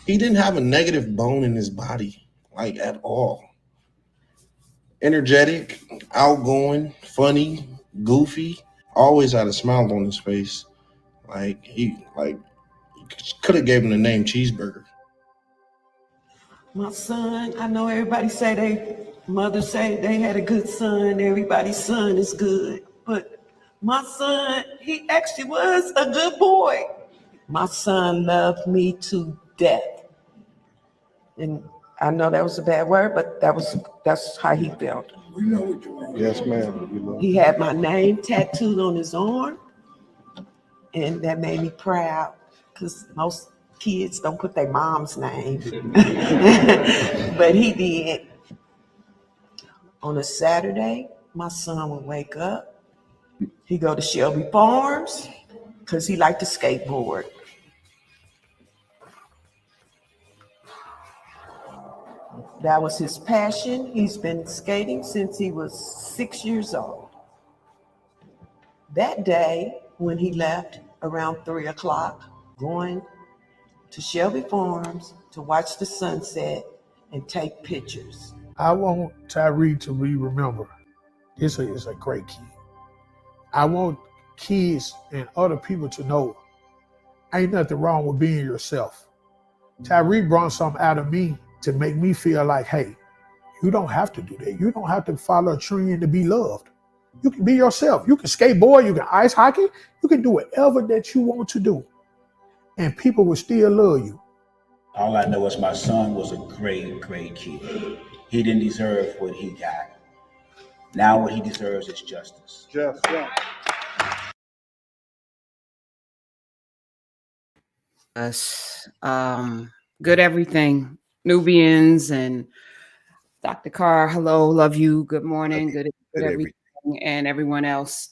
He didn't have a negative bone in his body, like at all. Energetic, outgoing, funny, goofy, always had a smile on his face. Like could have gave him the name Cheeseburger. My son, I know everybody say mother say they had a good son. Everybody's son is good. But my son, he actually was a good boy. My son loved me to death. And I know that was a bad word, but that's how he felt. We know what you mean. Yes, ma'am. He had my name tattooed on his arm, and that made me proud because most kids don't put their mom's name. But he did. On a Saturday, my son would wake up. He'd go to Shelby Farms because he liked to skateboard. That was his passion. He's been skating since he was 6 years old. That day, when he left around 3 o'clock, going to Shelby Farms to watch the sunset and take pictures. I want Tyre to be remembered. This is a great kid. I want kids and other people to know ain't nothing wrong with being yourself. Tyre brought something out of me to make me feel like, hey, you don't have to do that. You don't have to follow a trend to be loved. You can be yourself. You can skateboard, you can ice hockey, you can do whatever that you want to do. And people will still love you. All I know is my son was a great, great kid. He didn't deserve what he got. Now what he deserves is justice. Us. Good everything. Nubians and Dr. Carr, hello, love you. Good morning. Good everything. And everyone else.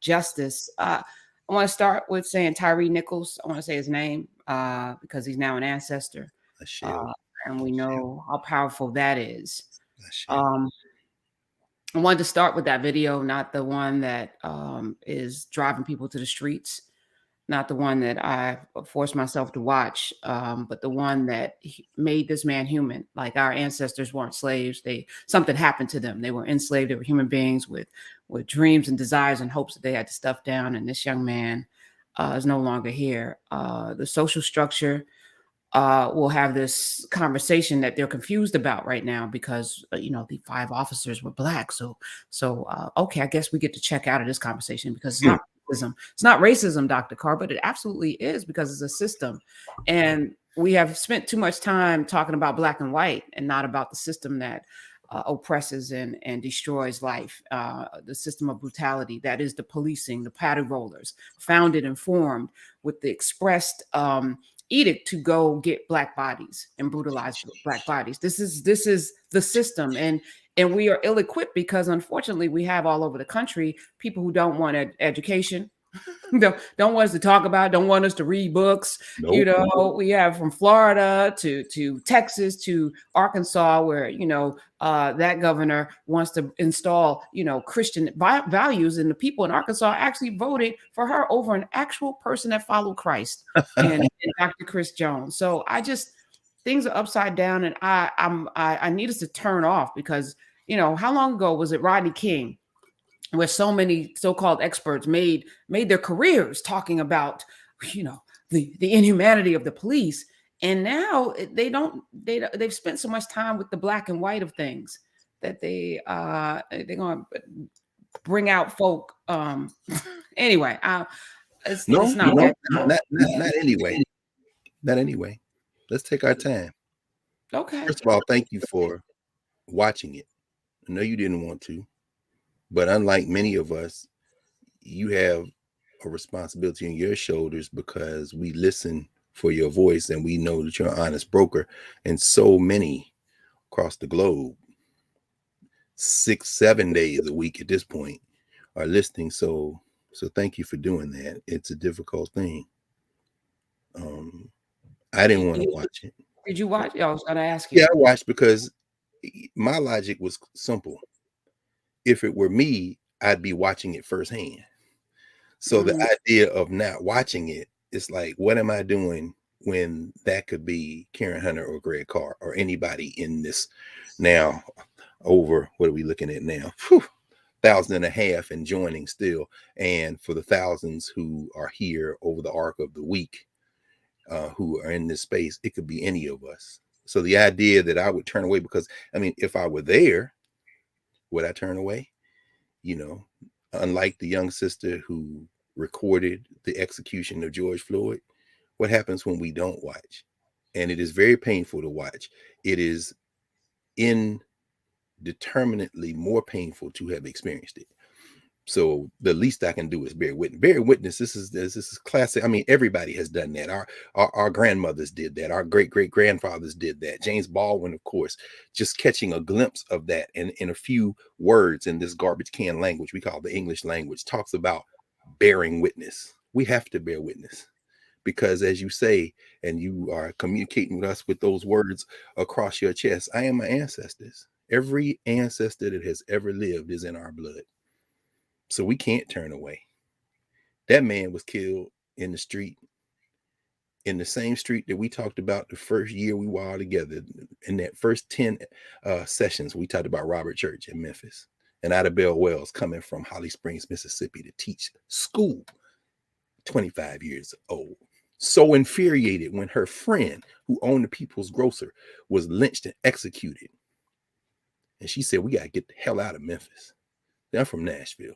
Justice. I want to start with saying Tyre Nichols. I want to say his name because he's now an ancestor. And we know how powerful that is. I wanted to start with that video, not the one that is driving people to the streets, not the one that I forced myself to watch, but the one that made this man human. Like our ancestors weren't slaves. Something happened to them. They were enslaved. They were human beings with dreams and desires and hopes that they had to stuff down. And this young man is no longer here. The social structure will have this conversation that they're confused about right now because, the 5 officers were Black. So, okay, I guess we get to check out of this conversation because it's not racism. It's not racism, Dr. Carr, but it absolutely is because it's a system. And we have spent too much time talking about Black and white and not about the system that oppresses and destroys life. The system of brutality, that is the policing, the patty rollers, founded and formed with the expressed edict to go get Black bodies and brutalize Black bodies. This is the system, and we are ill-equipped because unfortunately we have all over the country people who don't want education, don't want us to talk about, don't want us to read books. Nope. We have from Florida to Texas to Arkansas, where that governor wants to install Christian values, and the people in Arkansas actually voted for her over an actual person that followed Christ and Dr. Chris Jones. So things are upside down, and I need us to turn off because how long ago was it Rodney King, where so many so-called experts made their careers talking about, the inhumanity of the police. And now they've spent so much time with the Black and white of things that they're going to bring out folk. Anyway, it's not anyway. Not anyway. Let's take our time. Okay. First of all, thank you for watching it. I know you didn't want to. But unlike many of us, you have a responsibility on your shoulders because we listen for your voice and we know that you're an honest broker. And so many across the globe, 6-7 days a week at this point, are listening. So thank you for doing that. It's a difficult thing. I didn't want to watch it. Did you watch it? I was going to ask you. Yeah, I watched because my logic was simple. If it were me, I'd be watching it firsthand. So the idea of not watching it, it's like, what am I doing when that could be Karen Hunter or Greg Carr or anybody in this now over, what are we looking at now? 1,500 and joining still. And for the thousands who are here over the arc of the week, who are in this space, it could be any of us. So the idea that I would turn away, because I mean, if I were there, would I turn away? You know, unlike the young sister who recorded the execution of George Floyd, what happens when we don't watch? And it is very painful to watch. It is indeterminately more painful to have experienced it. So the least I can do is bear witness. Bear witness. This is classic. I mean, everybody has done that. Our grandmothers did that. Our great grandfathers did that. James Baldwin, of course, just catching a glimpse of that, and in a few words in this garbage can language we call the English language, talks about bearing witness. We have to bear witness, because as you say, and you are communicating with us with those words across your chest, I am my ancestors. Every ancestor that has ever lived is in our blood. So we can't turn away. That man was killed in the street, in the same street that we talked about the first year we were all together. In that first 10 sessions, we talked about Robert Church in Memphis and Ida Bell Wells coming from Holly Springs, Mississippi to teach school, 25 years old. So infuriated when her friend who owned the People's Grocer was lynched and executed. And she said, we got to get the hell out of Memphis. I'm from Nashville,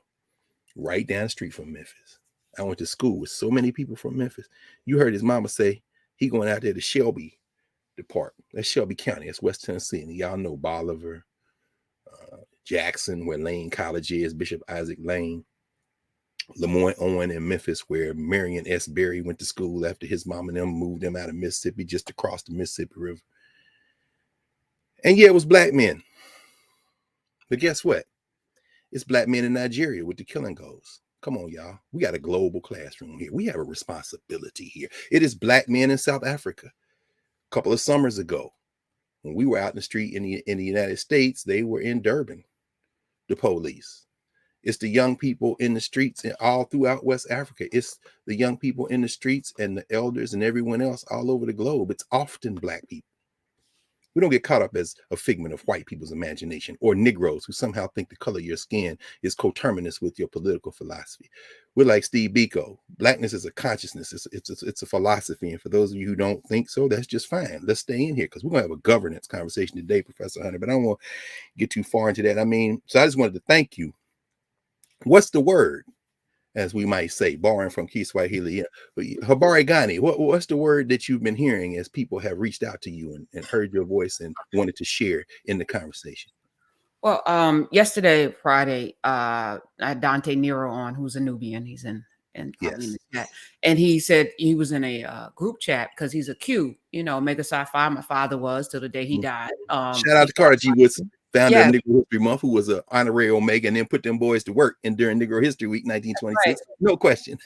right down the street from Memphis. I went to school with so many people from Memphis. You heard his mama say he going out there to Shelby Department. That's Shelby County. That's West Tennessee. And y'all know Bolivar, Jackson, where Lane College is, Bishop Isaac Lane, Lemoyne Owen in Memphis, where Marion S. Berry went to school after his mom and them moved them out of Mississippi just across the Mississippi River. And yeah, it was black men. But guess what? It's black men in Nigeria with the killing goes. Come on, y'all. We got a global classroom here. We have a responsibility here. It is black men in South Africa. A couple of summers ago, when we were out in the street in the United States, they were in Durban, the police. It's the young people in the streets and all throughout West Africa. It's the young people in the streets and the elders and everyone else all over the globe. It's often black people. We don't get caught up as a figment of white people's imagination, or Negroes who somehow think the color of your skin is coterminous with your political philosophy. We're like Steve Biko. Blackness is a consciousness. It's a philosophy. And for those of you who don't think so, that's just fine. Let's stay in here because we're going to have a governance conversation today, Professor Hunter, but I don't want to get too far into that. I mean, so I just wanted to thank you. What's the word, as we might say, borrowing from Kiswahili? Habari Gani, what's the word that you've been hearing as people have reached out to you and heard your voice and wanted to share in the conversation? Well, yesterday, Friday, I had Dante Nero on, who's a Nubian. He's in probably in the chat. And he said he was in a group chat because he's a Q, Mega Sci-Fi. My father was till the day he died. Shout out to Carter G. Woodson, founder of Negro History Month, who was an honorary Omega and then put them boys to work during Negro History Week 1926. Right. No question.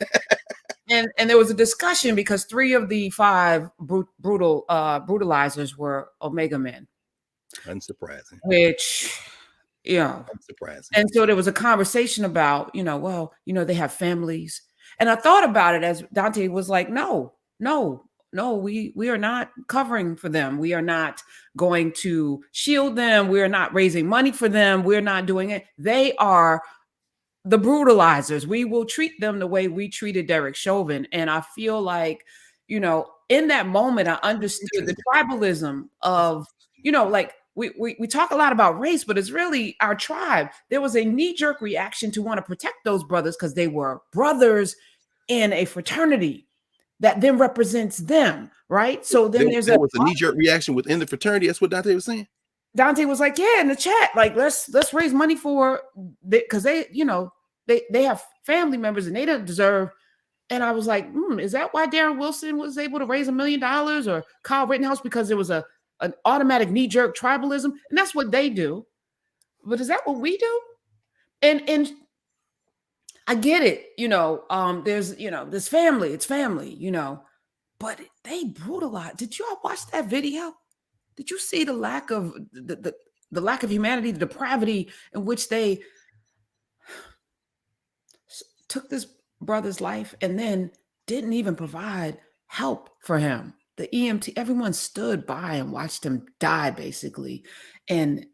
And there was a discussion because 3 of the 5 brutalizers were Omega men. Unsurprising. Which, unsurprising. And so there was a conversation about, they have families. And I thought about it as Dante was like, no, we are not covering for them. We are not going to shield them. We are not raising money for them. We're not doing it. They are the brutalizers. We will treat them the way we treated Derek Chauvin. And I feel like, in that moment, I understood the tribalism of, we talk a lot about race, but it's really our tribe. There was a knee-jerk reaction to want to protect those brothers because they were brothers in a fraternity that then represents them, right? So then there was a knee-jerk reaction within the fraternity. That's what Dante was saying. Dante was like, yeah, in the chat, like let's raise money for, because they have family members and they don't deserve. And I was like, is that why Darren Wilson was able to raise $1 million, or Kyle Rittenhouse, because there was an automatic knee-jerk tribalism? And that's what they do. But is that what we do? And I get it, there's this family, it's family, but they brutalized. Did you all watch that video? Did you see the lack of the lack of humanity, the depravity in which they took this brother's life and then didn't even provide help for him? the EMT, everyone stood by and watched him die, basically. And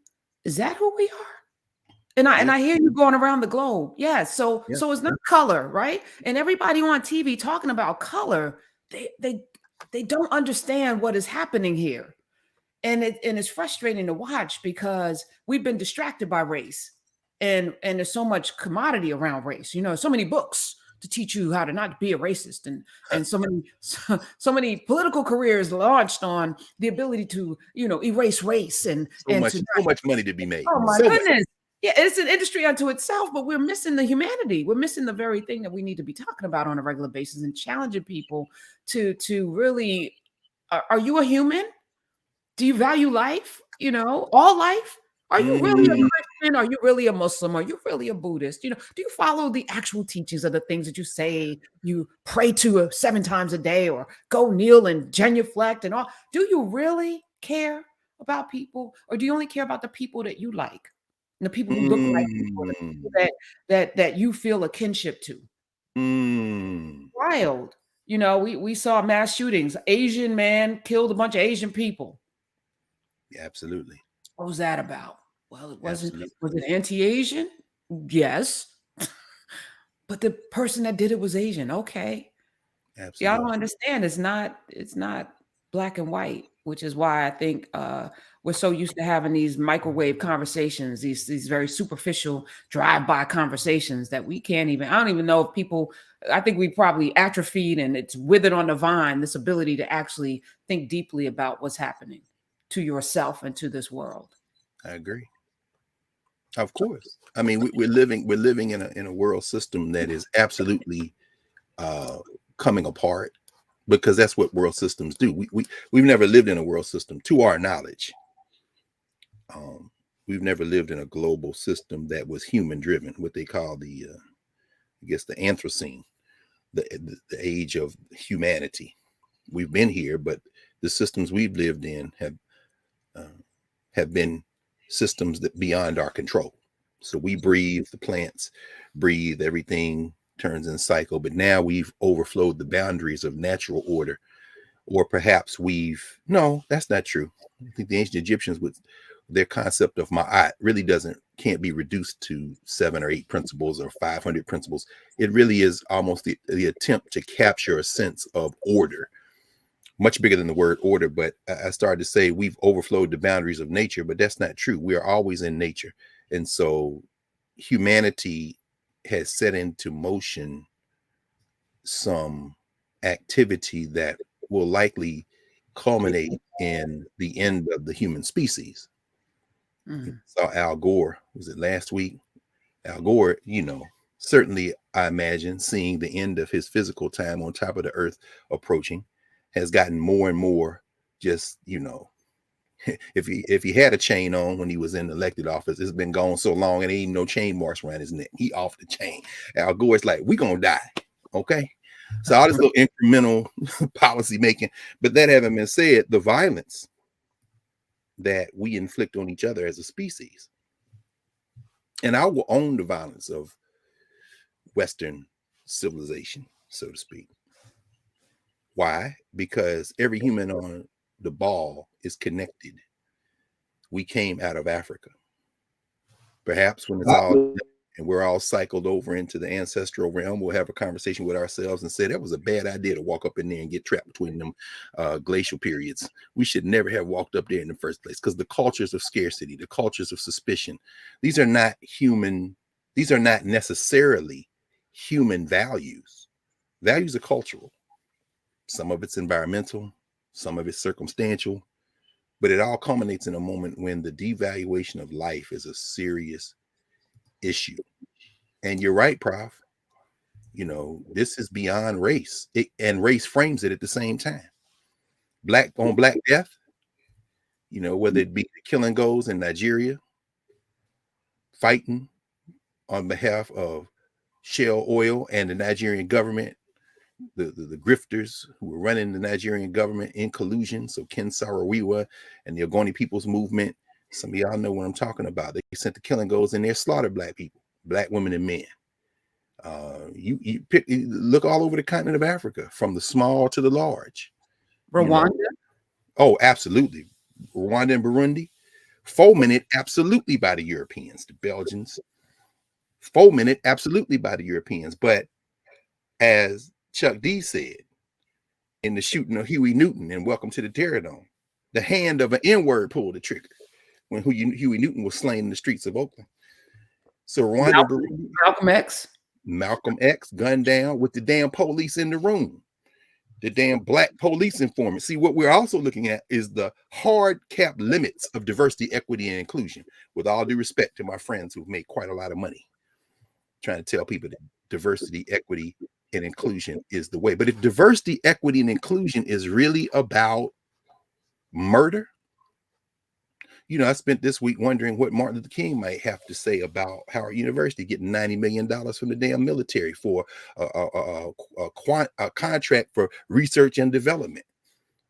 is that who we are? And I hear you going around the globe. Yeah. So it's not color, right? And everybody on TV talking about color, they don't understand what is happening here. And it's frustrating to watch because we've been distracted by race. And there's so much commodity around race. You know, so many books to teach you how to not be a racist, and so many political careers launched on the ability to, you know, erase race and so much money to be made. Oh my so goodness. Yeah, it's an industry unto itself, but we're missing the humanity. We're missing the very thing that we need to be talking about on a regular basis and challenging people to really, are you a human? Do you value life? You know, all life? Are you really a Christian? Are you really a Muslim? Are you really a Buddhist? You know, do you follow the actual teachings of the things that you say you pray to 7 times a day, or go kneel and genuflect and all? Do you really care about people, or do you only care about the people that you like, and the people who look like you, or the people that you feel a kinship to? Wild. You know, we saw mass shootings. Asian man killed a bunch of Asian people. Absolutely. What was that about? Well, it wasn't. Was it anti-Asian? Yes. But the person that did it was Asian. Okay. Absolutely. Y'all don't understand. It's not black and white, which is why I think we're so used to having these microwave conversations, these very superficial drive-by conversations that we can't even, I don't even know if people, I think we probably atrophied and it's withered on the vine, this ability to actually think deeply about what's happening to yourself and to this world. I agree. Of course. I mean, we're living in a world system that is absolutely coming apart, because that's what world systems do. We've never lived in a world system, to our knowledge. We've never lived in a global system that was human driven, what they call the I guess the Anthropocene, the age of humanity. We've been here, but the systems we've lived in have been systems that beyond our control. So we breathe, the plants breathe, everything turns in cycle. But now we've overflowed the boundaries of natural order, or perhaps no, that's not true. I think the ancient Egyptians, with their concept of ma'at, really can't be reduced to 7 or 8 principles or 500 principles. It really is almost the attempt to capture a sense of order, much bigger than the word order. But I started to say we've overflowed the boundaries of nature, but that's not true. We are always in nature. And so humanity has set into motion some activity that will likely culminate in the end of the human species. Saw Al Gore, was it last week? Al Gore, certainly I imagine seeing the end of his physical time on top of the earth approaching, has gotten more and more just, if he had a chain on when he was in elected office, it's been gone so long and ain't no chain marks around his neck. He off the chain. Al Gore's like, we gonna die. Okay. So all this little incremental policy making, but that having been said, the violence that we inflict on each other as a species, and I will own the violence of Western civilization, so to speak. Why? Because every human on the ball is connected. We came out of Africa. Perhaps when it's all and we're all cycled over into the ancestral realm, we'll have a conversation with ourselves and say that was a bad idea to walk up in there and get trapped between them glacial periods. We should never have walked up there in the first place, because the cultures of scarcity, the cultures of suspicion, these are not necessarily human values. Values are cultural. Some of it's environmental, some of it's circumstantial, but it all culminates in a moment when the devaluation of life is a serious issue. And you're right, Prof. This is beyond race, and race frames it at the same time. Black on black death, whether it be the killing goes in Nigeria, fighting on behalf of Shell Oil and the Nigerian government, the grifters who were running the Nigerian government in collusion. So Ken Saro-Wiwa and the Ogoni People's Movement, some of y'all know what I'm talking about. They sent the killing goes in there, slaughtered black people, black women and men. You look all over the continent of Africa, from the small to the large. Rwanda. Oh, absolutely. Rwanda and Burundi, fomented absolutely by the Europeans, the Belgians, fomented absolutely by the Europeans. But as Chuck D said in the shooting of Huey Newton and Welcome to the Terror Dome, the hand of an N-word pulled the trigger when Huey Newton was slain in the streets of Oakland. So Rwanda and Burundi, Malcolm X. Malcolm X gunned down with the damn police in the room. The damn black police informant. See, what we're also looking at is the hard cap limits of diversity, equity, and inclusion. With all due respect to my friends who've made quite a lot of money trying to tell people that diversity, equity, and inclusion is the way. But if diversity, equity, and inclusion is really about murder, I spent this week wondering what Martin Luther King might have to say about Howard University getting $90 million from the damn military for a contract for research and development.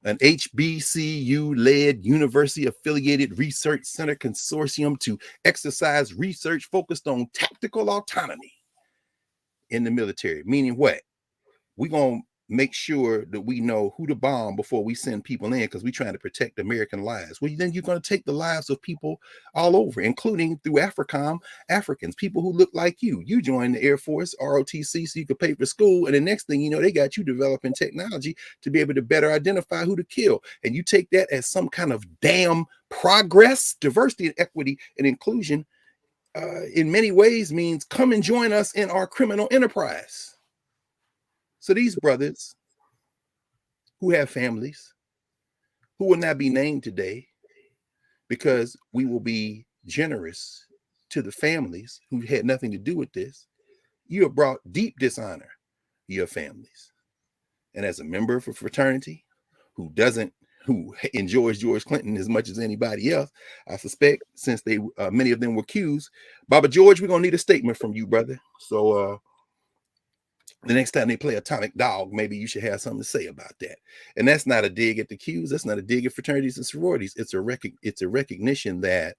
An HBCU-led university-affiliated research center consortium to exercise research focused on tactical autonomy in the military. Meaning what? We're going to make sure that we know who to bomb before we send people in because we're trying to protect American lives. Well, then you're going to take the lives of people all over, including through Africans, people who look like you. You joined the Air Force, ROTC, so you could pay for school. And the next thing you know, they got you developing technology to be able to better identify who to kill. And you take that as some kind of damn progress. Diversity and equity and inclusion in many ways means come and join us in our criminal enterprise. So these brothers who have families, who will not be named today because we will be generous to the families who had nothing to do with this, you have brought deep dishonor to your families. And as a member of a fraternity who enjoys George Clinton as much as anybody else, I suspect since many of them were accused, Baba George, we're going to need a statement from you, brother. So, the next time they play Atomic Dog, maybe you should have something to say about that. And that's not a dig at the Qs. That's not a dig at fraternities and sororities. It's a recognition that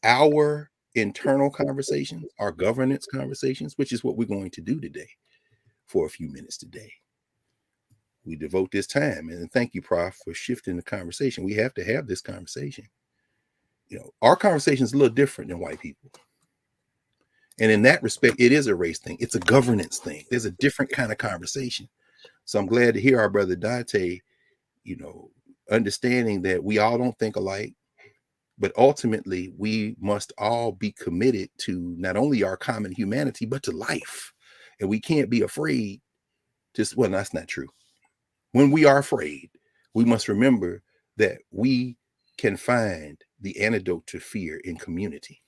our internal conversations, our governance conversations, which is what we're going to do today for a few minutes today. We devote this time. And thank you, Prof, for shifting the conversation. We have to have this conversation. Our conversation is a little different than white people. And in that respect, it is a race thing. It's a governance thing. There's a different kind of conversation. So I'm glad to hear our brother Dante, understanding that we all don't think alike, but ultimately we must all be committed to not only our common humanity, but to life. And we can't be afraid well, that's not true. When we are afraid, we must remember that we can find the antidote to fear in community.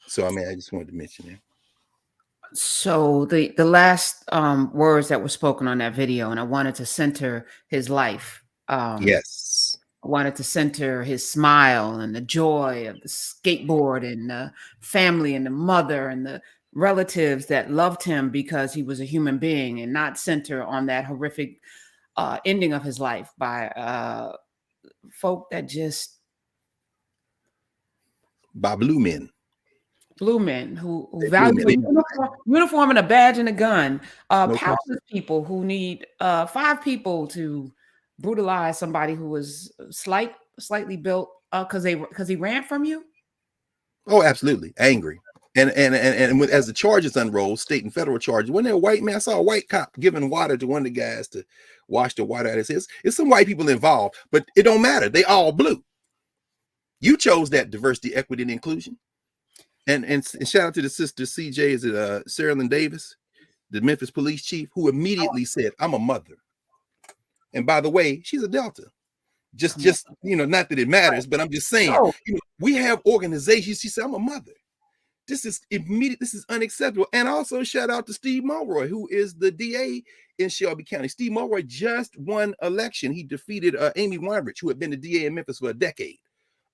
So, I just wanted to mention that. So the last words that were spoken on that video, and I wanted to center his life. Yes. I wanted to center his smile and the joy of the skateboard and the family and the mother and the relatives that loved him because he was a human being, and not center on that horrific ending of his life by folk that just... by blue men who value a uniform and a badge and a gun. Powerless people who need 5 people to brutalize somebody who was slightly built because he ran from you. Oh, absolutely. Angry. And as the charges unrolled, state and federal charges, when there a white man, I saw a white cop giving water to one of the guys to wash the water out of his head. It's some white people involved, but it don't matter. They all blue. You chose that diversity, equity, and inclusion. And shout out to the sister CJ, is it Sarah Lynn Davis, the Memphis police chief, who immediately said, I'm a mother. And by the way, she's a Delta. Just not that it matters, but I'm just saying, we have organizations. She said, I'm a mother. This is immediate. This is unacceptable. And also shout out to Steve Mulroy, who is the DA in Shelby County. Steve Mulroy just won election. He defeated Amy Weinrich, who had been the DA in Memphis for a decade,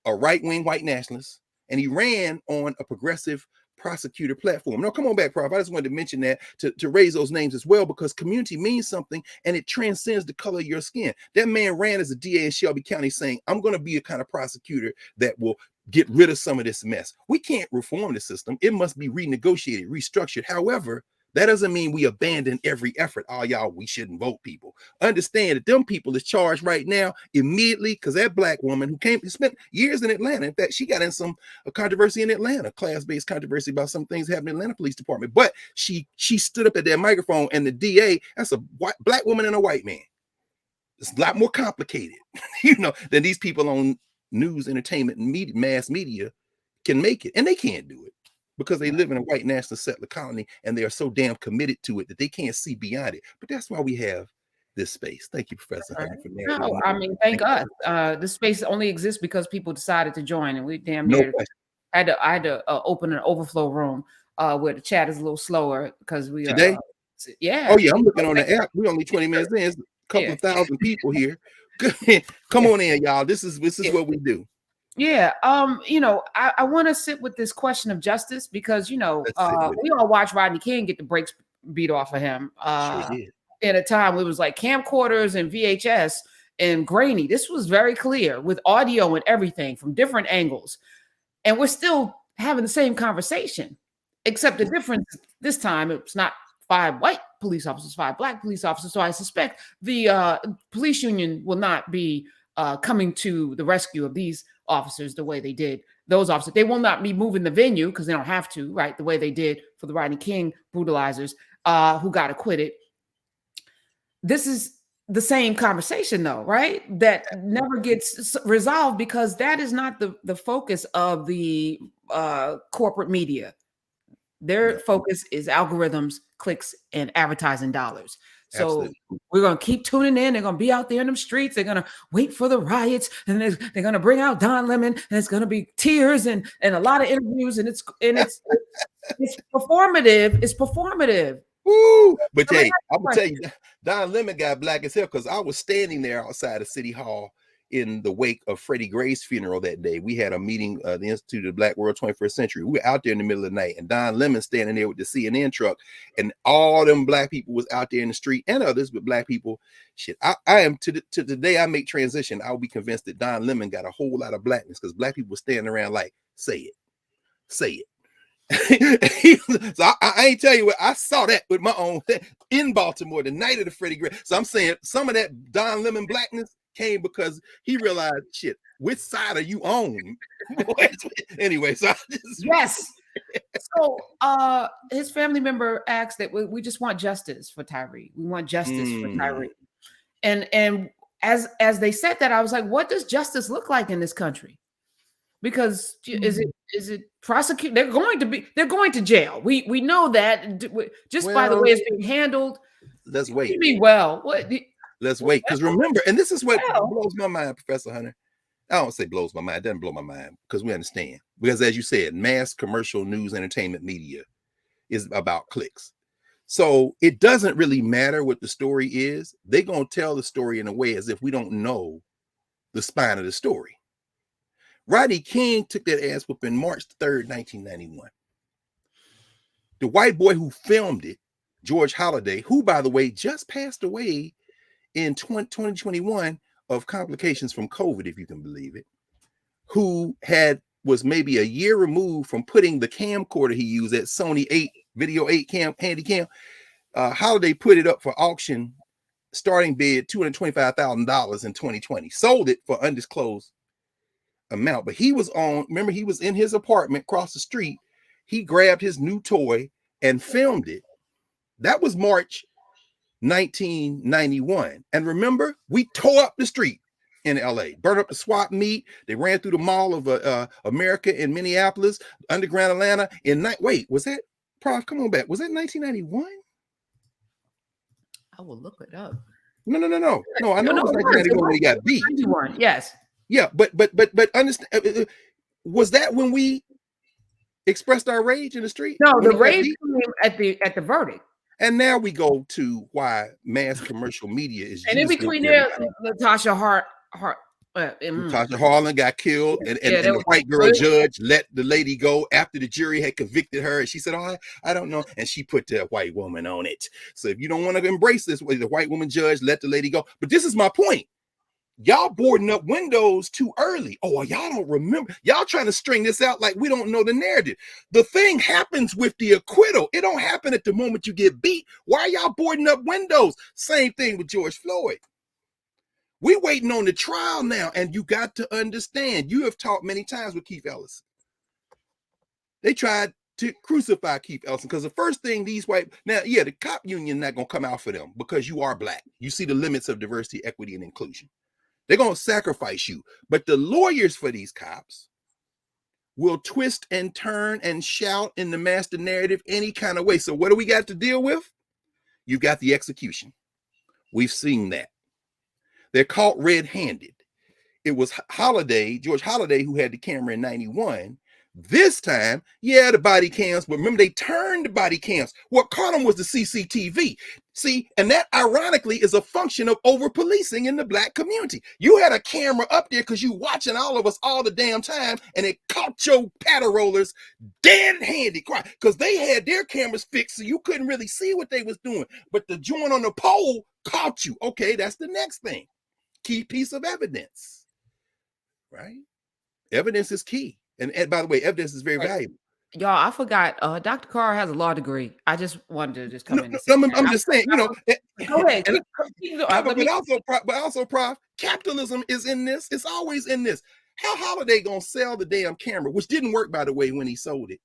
a right-wing white nationalist. And he ran on a progressive prosecutor platform. Now, come on back, Prof. I just wanted to mention that to raise those names as well, because community means something and it transcends the color of your skin. That man ran as a DA in Shelby County saying, I'm going to be a kind of prosecutor that will get rid of some of this mess. We can't reform the system. It must be renegotiated, restructured. However, That doesn't mean we abandon every effort. Oh, y'all, we shouldn't vote people. Understand that them people is charged right now immediately because that black woman who spent years in Atlanta. In fact, she got in a controversy in Atlanta, class-based controversy about some things happening in Atlanta Police Department. But she stood up at that microphone, and the DA, that's a black woman and a white man. It's a lot more complicated, than these people on news, entertainment, and mass media can make it. And they can't do it because they live in a white national settler colony, and they are so damn committed to it that they can't see beyond it. But that's why we have this space. Thank you, Professor Hunter, for that. No, I mean, thank us. This space only exists because people decided to join, and we damn No near question. I had to open an overflow room where the chat is a little slower because we Today? are. Yeah. Oh yeah, I'm looking on the app. We're only 20 minutes in. There's a couple of thousand people here. Come on in, y'all. This is what we do. Yeah. I want to sit with this question of justice because, we all watched Rodney King get the brakes beat off of him. Sure did. At a time it was like camcorders and VHS and grainy. This was very clear with audio and everything from different angles. And we're still having the same conversation, except the difference this time, it's not 5 white police officers, 5 black police officers. So I suspect the police union will not be coming to the rescue of these officers the way they did those officers. They will not be moving the venue because they don't have to, right? The way they did for the Rodney King brutalizers who got acquitted. This is the same conversation though, right? That never gets resolved because that is not the focus of the corporate media. Their focus is algorithms, clicks, and advertising dollars. So Absolutely. We're going to keep tuning in. They're going to be out there in them streets. They're going to wait for the riots, and they're going to bring out Don Lemon, and it's going to be tears and a lot of interviews, and it's performative. It's performative. Woo! But hey, I'm gonna tell you, Don Lemon got black as hell because I was standing there outside of City Hall in the wake of Freddie Gray's funeral that day. We had a meeting, the Institute of the Black World 21st Century. We were out there in the middle of the night, and Don Lemon standing there with the CNN truck, and all them black people was out there in the street, and others, but black people. Shit, I am to the day I make transition, I'll be convinced that Don Lemon got a whole lot of blackness because black people were standing around like, say it, say it. So I ain't tell you what, I saw that with my own in Baltimore the night of the Freddie Gray. So I'm saying some of that Don Lemon blackness came because he realized, shit, which side are you on? Anyway, so yes. So his family member asked that we just want justice for Tyre. We want justice for Tyre. And as they said that, I was like, what does justice look like in this country? Because is it prosecute? They're going to jail. We know that just by the way it's being handled. Let's wait. Let's wait, because remember, and this is what blows my mind, Professor Hunter. I don't say blows my mind. It doesn't blow my mind because we understand. Because as you said, mass commercial news, entertainment media is about clicks. So it doesn't really matter what the story is. They're going to tell the story in a way as if we don't know the spine of the story. Rodney King took that ass whooping March 3rd, 1991. The white boy who filmed it, George Holliday, who, by the way, just passed away in 2021 of complications from COVID, if you can believe it, who was maybe a year removed from putting the camcorder he used, that Sony 8 Video 8 handy cam. Holliday put it up for auction, starting bid $225,000 in 2020. Sold it for undisclosed amount, but he was in his apartment across the street. He grabbed his new toy and filmed it. That was March 1991. And remember, we tore up the street in LA, burned up the swap meet. They ran through the Mall of America in Minneapolis, underground Atlanta. Was that, Prof, come on back. Was that 1991? I will look it up. No. I know it was 1991 when he got beat. 91, yes. Yeah, but understand, was that when we expressed our rage in the street? No, the rage came at the verdict. And now we go to why mass commercial media is. And in between there, Natasha Harlan got killed, and the white girl judge let the lady go after the jury had convicted her. And she said, "Oh, I don't know," and she put the white woman on it. So if you don't want to embrace this, the white woman judge let the lady go. But this is my point. Y'all boarding up windows too early. Oh, y'all don't remember. Y'all trying to string this out like we don't know the narrative. The thing happens with the acquittal. It don't happen at the moment you get beat. Why are y'all boarding up windows? Same thing with George Floyd. We waiting on the trial now, and you got to understand. You have talked many times with Keith Ellison. They tried to crucify Keith Ellison because the first thing these white, now, yeah, the cop union not going to come out for them because you are black. You see the limits of diversity, equity, and inclusion. They're going to sacrifice you. But the lawyers for these cops will twist and turn and shout in the master narrative any kind of way. So what do we got to deal with? You got the execution. We've seen that. They're caught red-handed. It was George Holliday, who had the camera in 91. This time, yeah, the body cams, but remember, they turned the body cams. What caught them was the CCTV. See, and that ironically is a function of over-policing in the black community. You had a camera up there because you watching all of us all the damn time, and it caught your paddle rollers dead-handed, because they had their cameras fixed, so you couldn't really see what they was doing. But the joint on the pole caught you. Okay, that's the next thing. Key piece of evidence, right? Evidence is key. And by the way, evidence is very valuable. Y'all, I forgot. Dr. Carr has a law degree. I just wanted to just come in and say I'm just saying, you know. Go ahead. But also, Prof, capitalism is in this. It's always in this. How Holiday gonna sell the damn camera, which didn't work, by the way, when he sold it,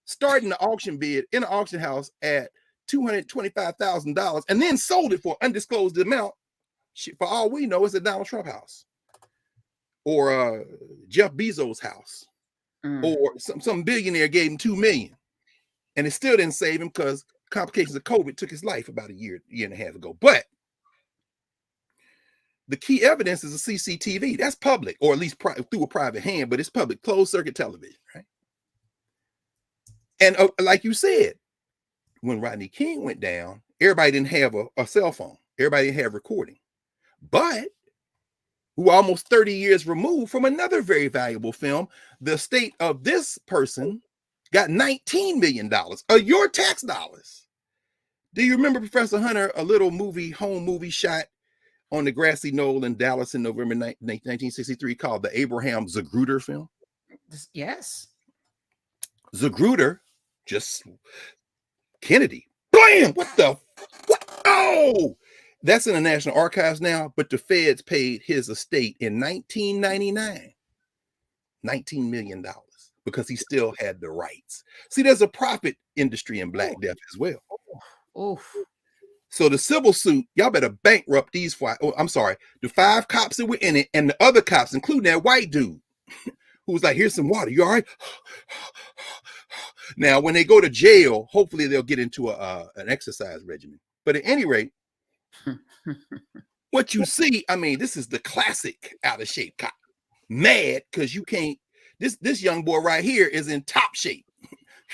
starting the auction bid in an auction house at $225,000, and then sold it for an undisclosed amount. For all we know, it's a Donald Trump house, or Jeff Bezos' house, or some billionaire gave him $2 million, and it still didn't save him because complications of COVID took his life about a year and a half ago. But the key evidence is a CCTV. That's public, or at least through a private hand, but it's public, closed circuit television, right? And like you said, when Rodney King went down, everybody didn't have a cell phone. Everybody didn't have recording. But who almost 30 years removed from another very valuable film, the estate of this person got $19 million of your tax dollars. Do you remember, Professor Hunter, a little home movie shot on the grassy knoll in Dallas in November 1963 called the Abraham Zapruder film? Yes. Zapruder, just Kennedy. Blam! What? Oh! That's in the National Archives now, but the feds paid his estate in 1999 $19 million because he still had the rights. See, there's a profit industry in Black Death as well. Oof. So the civil suit, y'all better bankrupt these the 5 cops that were in it, and the other cops, including that white dude who was like, here's some water. You all right? Now, when they go to jail, hopefully they'll get into an exercise regimen. But at any rate, what you see, I mean, this is the classic out of shape cop. Mad because you can't, this young boy right here is in top shape.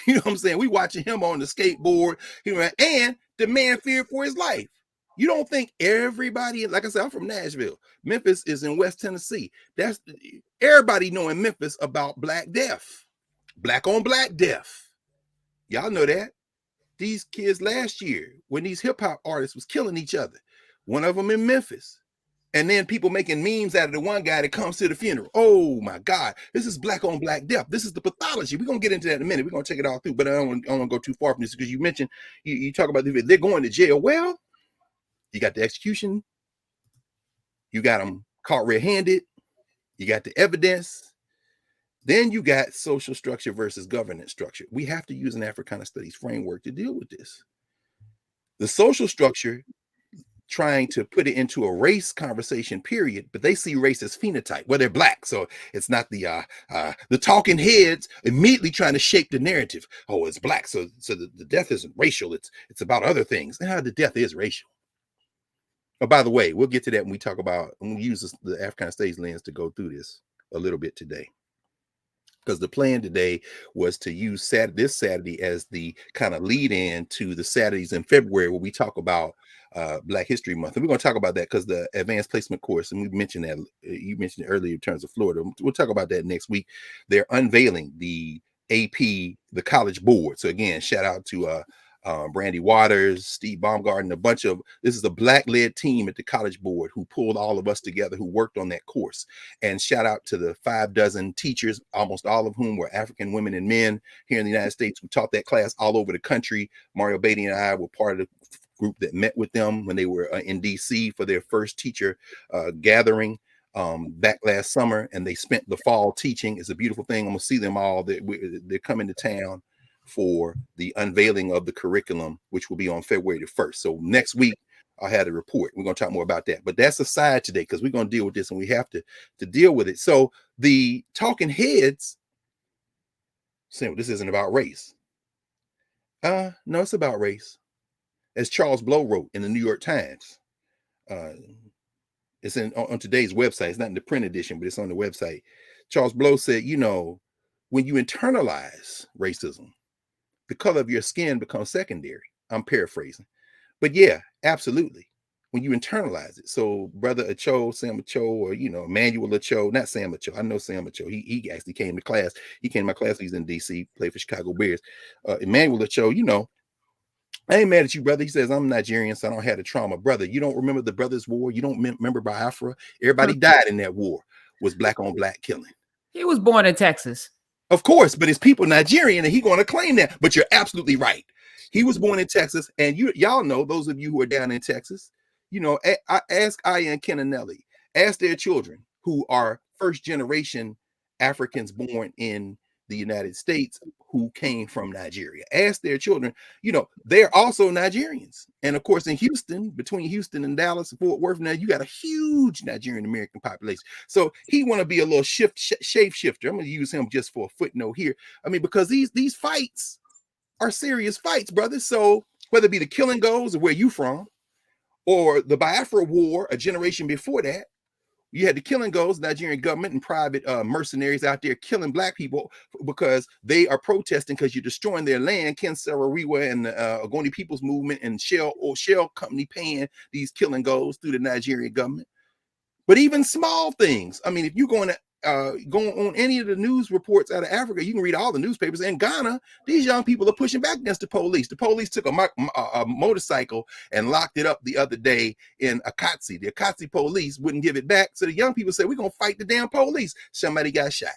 You know what I'm saying? We watching him on the skateboard, and the man feared for his life. You don't think everybody, like I said, I'm from Nashville. Memphis is in West Tennessee. That's everybody knowing Memphis about Black death, black on black death. Y'all know that. These kids last year, when these hip hop artists was killing each other, one of them in Memphis, and then people making memes out of the one guy that comes to the funeral. Oh my God, this is black on black death. This is the pathology. We're gonna get into that in a minute. We're gonna check it all through, but I don't want to go too far from this because you mentioned you talk about they're going to jail. Well, you got the execution, you got them caught red-handed, you got the evidence, then you got social structure versus governance structure. We have to use an Africana studies framework to deal with this. The social structure trying to put it into a race conversation period, but they see race as phenotype. Well, they're black, so it's not the talking heads immediately trying to shape the narrative. Oh, it's black, so the death isn't racial. It's about other things. The death is racial. Oh, by the way, we'll get to that when we use the African Studies lens to go through this a little bit today. Because the plan today was to use this Saturday as the kind of lead in to the Saturdays in February where we talk about Black History Month. And we're going to talk about that because the advanced placement course, and we mentioned that, you mentioned it earlier in terms of Florida. We'll talk about that next week. They're unveiling the AP, the College Board. So again, shout out to Brandy Waters, Steve Baumgarten, a bunch of, this is a Black-led team at the College Board who pulled all of us together, who worked on that course. And shout out to the 6 teachers, almost all of whom were African women and men here in the United States, who taught that class all over the country. Mario Beatty and I were part of the group that met with them when they were in DC for their first teacher gathering back last summer, and they spent the fall teaching. It's a beautiful thing. I'm gonna see them all. They're coming to town for the unveiling of the curriculum, which will be on February the 1st. So next week, I'll have a report. We're going to talk more about that. But that's aside today, because we're going to deal with this, and we have to deal with it. So the talking heads saying, this isn't about race. No, it's about race. As Charles Blow wrote in the New York Times, it's on today's website. It's not in the print edition, but it's on the website. Charles Blow said, you know, when you internalize racism, the color of your skin becomes secondary. I'm paraphrasing, but yeah, absolutely. When you internalize it. So brother Acho, Sam Acho, or, you know, Emmanuel Acho, not Sam Acho. I know Sam Acho. He actually came to class. He came to my class. He's in DC, played for Chicago Bears. Emmanuel Acho, you know, I ain't mad at you, brother. He says, I'm Nigerian, so I don't have the trauma. Brother, you don't remember the Brothers' War? You don't remember Biafra? Everybody died in that war. Was black on black killing. He was born in Texas. Of course, but his people Nigerian, and he going to claim that. But you're absolutely right. He was born in Texas, and y'all know, those of you who are down in Texas, you know, ask Aya and Kenanelli, ask their children who are first generation Africans born in the United States who came from Nigeria. Ask their children, you know, they're also Nigerians. And of course, in Houston, between Houston and Dallas and Fort Worth, now you got a huge Nigerian American population. So he want to be a little shape shifter. I'm going to use him just for a footnote here. I mean, because these fights are serious fights, brother. So whether it be the Killing Goes or where you from, or the Biafra War a generation before that, you had the Killing Goes, Nigerian government and private mercenaries out there killing black people because they are protesting because you're destroying their land. Ken Saro-Wiwa and the Ogoni People's Movement and Shell Company paying these Killing Goes through the Nigerian government. But even small things. I mean, if you're going to go on any of the news reports out of Africa, you can read all the newspapers. In Ghana, these young people are pushing back against the police. The police took a motorcycle and locked it up the other day in Akatsi. The Akatsi police wouldn't give it back. So the young people said, we're going to fight the damn police. Somebody got shot.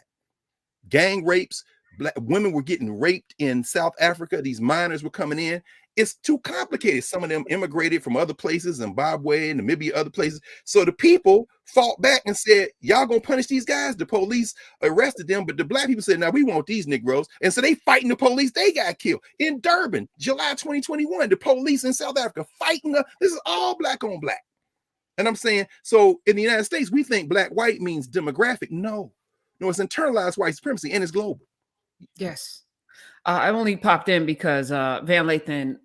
Gang rapes. Black women were getting raped in South Africa. These minors were coming in. It's too complicated. Some of them immigrated from other places, Zimbabwe, Namibia, other places. So the people fought back and said, y'all gonna punish these guys? The police arrested them, but the black people said, now we want these Negroes. And so they fighting the police. They got killed. In Durban, July 2021, the police in South Africa fighting. This is all black on black. And I'm saying, so in the United States, we think black white means demographic. No, it's internalized white supremacy, and it's global. Yes. I only popped in because Van Lathan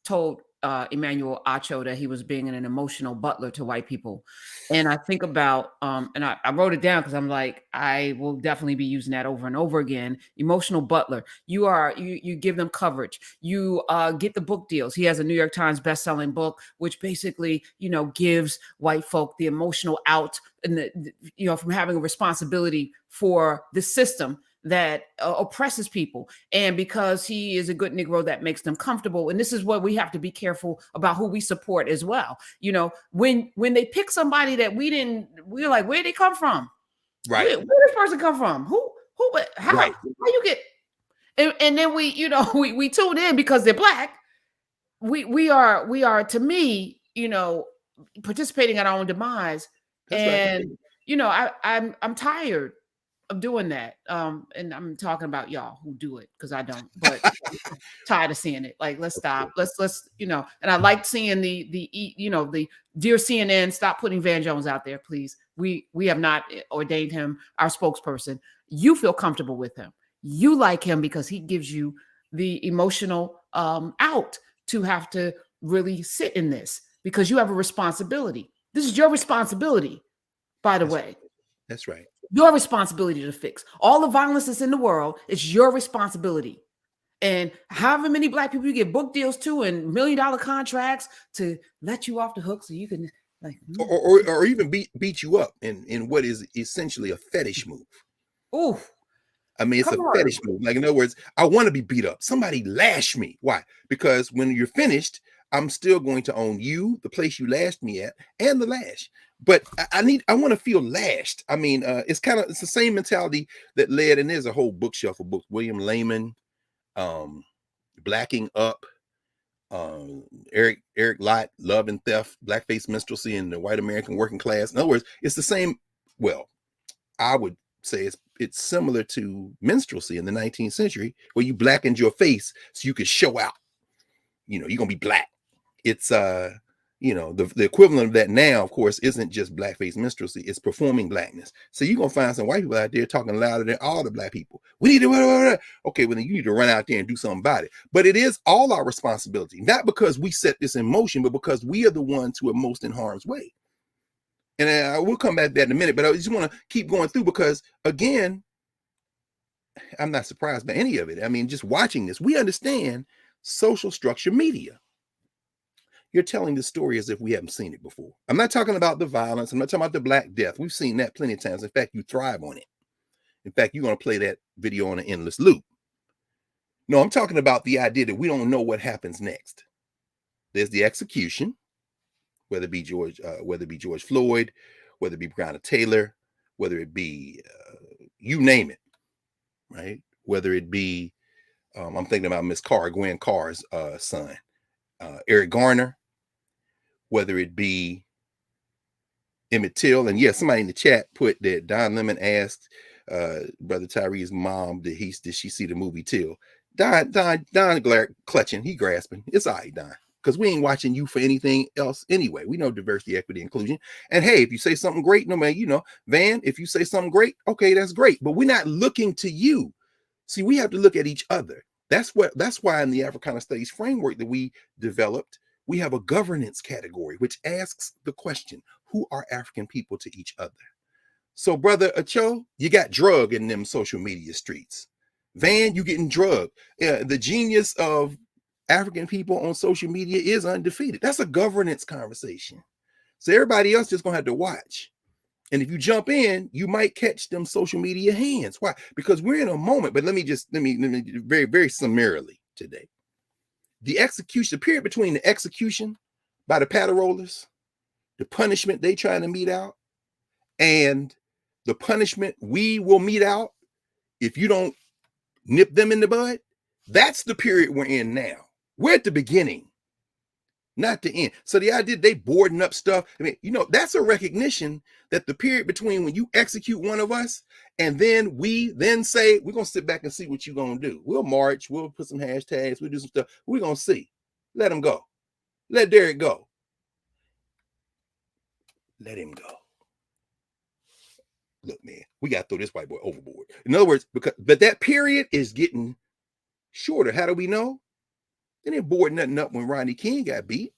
told Emmanuel Acho that he was being an emotional butler to white people. And I think about, and I wrote it down because I'm like, I will definitely be using that over and over again. Emotional butler. You give them coverage. You get the book deals. He has a New York Times best-selling book, which basically, you know, gives white folk the emotional out and from having a responsibility for the system that oppresses people. And because he is a good Negro, that makes them comfortable. And this is what we have to be careful about who we support as well. You know, when they pick somebody that we're like, where'd they come from? Right. Where this person come from? How right. you get, and then we tune in because they're black. We are, to me, you know, participating in our own demise. That's and, right. You know, I'm tired of doing that. And I'm talking about y'all who do it, because I don't, but tired of seeing it. Like, let's stop. Let's, you know, and I like seeing the dear CNN, stop putting Van Jones out there, please. We have not ordained him our spokesperson. You feel comfortable with him. You like him because he gives you the emotional out to have to really sit in this, because you have a responsibility. This is your responsibility, by the way. That's right. Your responsibility to fix all the violence that's in the world. It's your responsibility. And however many black people you get book deals to and $1 million contracts to let you off the hook so you can like or even beat you up in what is essentially a fetish move. Ooh. I mean, it's Come a on. fetish move. Like, in other words, I want to be beat up. Somebody lash me. Why? Because when you're finished, I'm still going to own you, the place you lashed me at, and the lash. But I want to feel lashed. I mean, it's the same mentality that led, and there's a whole bookshelf of books. William Layman, Blacking Up, Eric Lott, Love and Theft, Blackface Minstrelsy, and the White American Working Class. In other words, it's the same. Well, I would say it's similar to minstrelsy in the 19th century, where you blackened your face so you could show out. You know, you're gonna be black. It's you know, the equivalent of that now, of course, isn't just blackface minstrelsy, it's performing blackness. So you're gonna find some white people out there talking louder than all the black people. We need to okay, well then you need to run out there and do something about it. But it is all our responsibility, not because we set this in motion, but because we are the ones who are most in harm's way. And I will come back to that in a minute, but I just want to keep going through because, again, I'm not surprised by any of it. I mean, just watching this, we understand social structure media. You're telling the story as if we haven't seen it before. I'm not talking about the violence. I'm not talking about the Black Death. We've seen that plenty of times. In fact, you thrive on it. In fact, you're going to play that video on an endless loop. No, I'm talking about the idea that we don't know what happens next. There's the execution, whether it be George Floyd, whether it be Breonna Taylor, whether it be you name it, right? Whether it be I'm thinking about Miss Carr, Gwen Carr's son, Eric Garner, whether it be Emmett Till, and somebody in the chat put that Don Lemon asked Brother Tyree's mom did she see the movie Till? Don clutching, he grasping. It's all right, Don, because we ain't watching you for anything else anyway. We know diversity, equity, inclusion. And hey, if you say something great, no man, Van, if you say something great, okay, that's great. But we're not looking to you. See, we have to look at each other. That's why in the Africana Studies framework that we developed, we have a governance category, which asks the question, who are African people to each other? So, Brother Acho, you got drug in them social media streets. Van, you getting drug. The genius of African people on social media is undefeated. That's a governance conversation. So everybody else just gonna have to watch. And if you jump in, you might catch them social media hands. Why? Because we're in a moment. But let me very, very summarily today. The execution, the period between the execution by the paddle rollers, the punishment they trying to mete out, and the punishment we will mete out if you don't nip them in the bud, that's the period we're in now. We're at the beginning, not the end. So the idea they boarding up stuff, I mean, that's a recognition that the period between when you execute one of us and then we then say, we're going to sit back and see what you're going to do. We'll march, we'll put some hashtags, we'll do some stuff. We're going to see. Let him go. Let Derek go. Let him go. Look, man, we got to throw this white boy overboard. In other words, but that period is getting shorter. How do we know? They didn't board nothing up when Rodney King got beat,